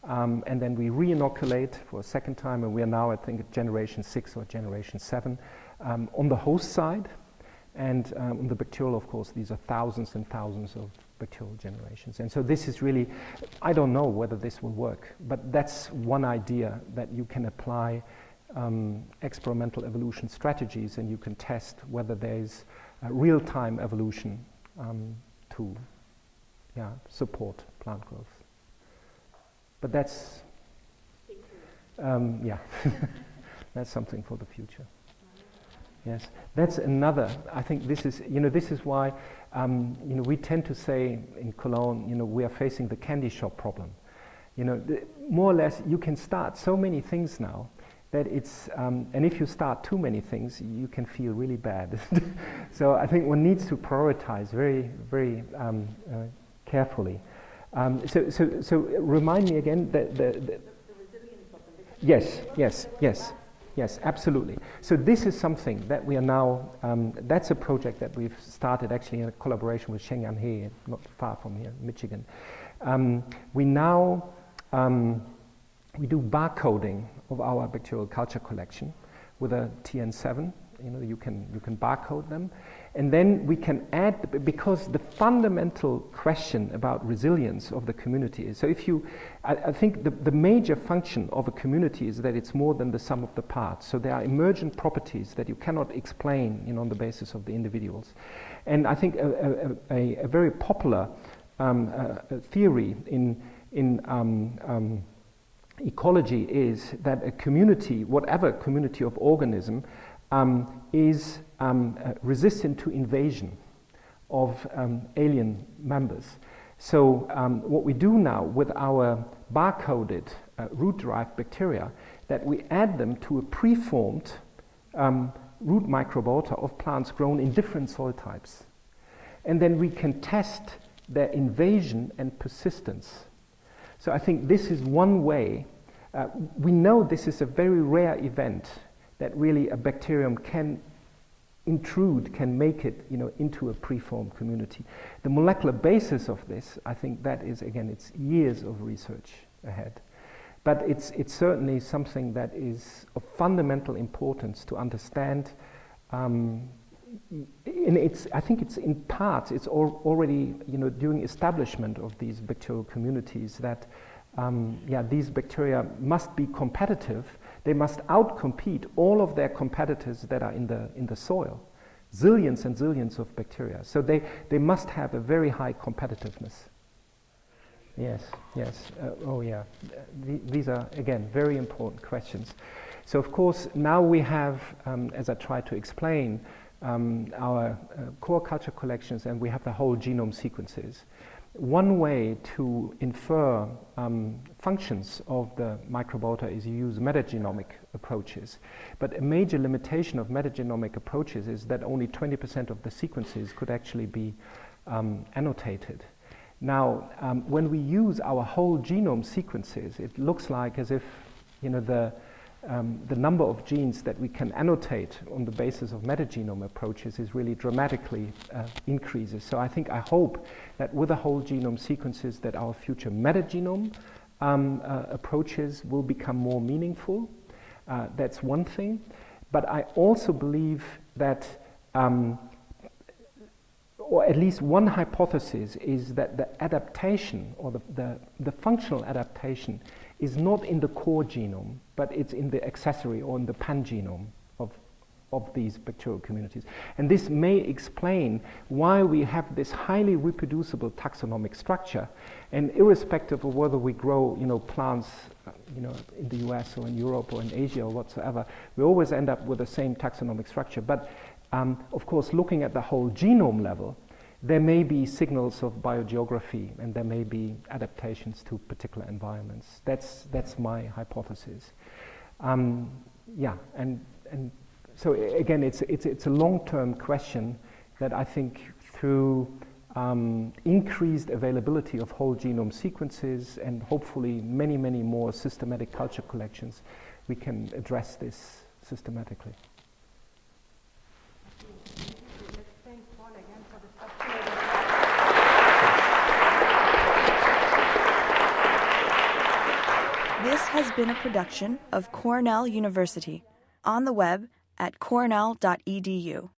and then we re-inoculate for a second time, and we are now, I think, at generation 6 or generation 7 on the host side. And on the bacterial, of course, these are thousands and thousands of bacterial generations. And so this is really, I don't know whether this will work, but that's one idea, that you can apply experimental evolution strategies, and you can test whether there's real-time evolution to support plant growth. But that's, that's something for the future. Yes, that's another. I think this is, this is why, we tend to say in Cologne, we are facing the candy shop problem. More or less, you can start so many things now that it's, and if you start too many things, you can feel really bad. So I think one needs to prioritize very, very carefully. So remind me again that the resilience of the Yes, absolutely. So this is something that we are now, that's a project that we've started actually in a collaboration with Shenyang He, not far from here, Michigan. We now, we do barcoding of our bacterial culture collection with a TN7. You can barcode them. And then we can add, because the fundamental question about resilience of the community is, so if you, I think the major function of a community is that it's more than the sum of the parts. So there are emergent properties that you cannot explain, on the basis of the individuals. And I think a very popular theory in ecology is that a community, whatever community of organism, is resistant to invasion of alien members. So what we do now with our barcoded root-derived bacteria, that we add them to a preformed root microbiota of plants grown in different soil types. And then we can test their invasion and persistence. So I think this is one way. We know this is a very rare event, that really a bacterium can intrude, can make it, into a preformed community. The molecular basis of this, I think that is, again, it's years of research ahead. But it's certainly something that is of fundamental importance to understand. And I think it's in parts, it's already, during establishment of these bacterial communities that, these bacteria must be competitive. They must outcompete all of their competitors that are in the soil, zillions and zillions of bacteria. So they must have a very high competitiveness. Yes. These are, again, very important questions. So of course, now we have, as I tried to explain, our core culture collections, and we have the whole genome sequences. One way to infer functions of the microbiota is you use metagenomic approaches. But a major limitation of metagenomic approaches is that only 20% of the sequences could actually be annotated. Now, when we use our whole genome sequences, it looks like as if the number of genes that we can annotate on the basis of metagenome approaches is really dramatically increases. So I hope that with the whole genome sequences that our future metagenome approaches will become more meaningful. That's one thing. But I also believe that, or at least one hypothesis is that the adaptation or the functional adaptation is not in the core genome, but it's in the accessory or in the pangenome of these bacterial communities. And this may explain why we have this highly reproducible taxonomic structure. And irrespective of whether we grow, plants, in the US or in Europe or in Asia or whatsoever, we always end up with the same taxonomic structure. But of course, looking at the whole genome level, there may be signals of biogeography and there may be adaptations to particular environments. That's my hypothesis. And so again, it's a long-term question that I think through increased availability of whole genome sequences and hopefully many, many more systematic culture collections, we can address this systematically. This has been a production of Cornell University, on the web at cornell.edu.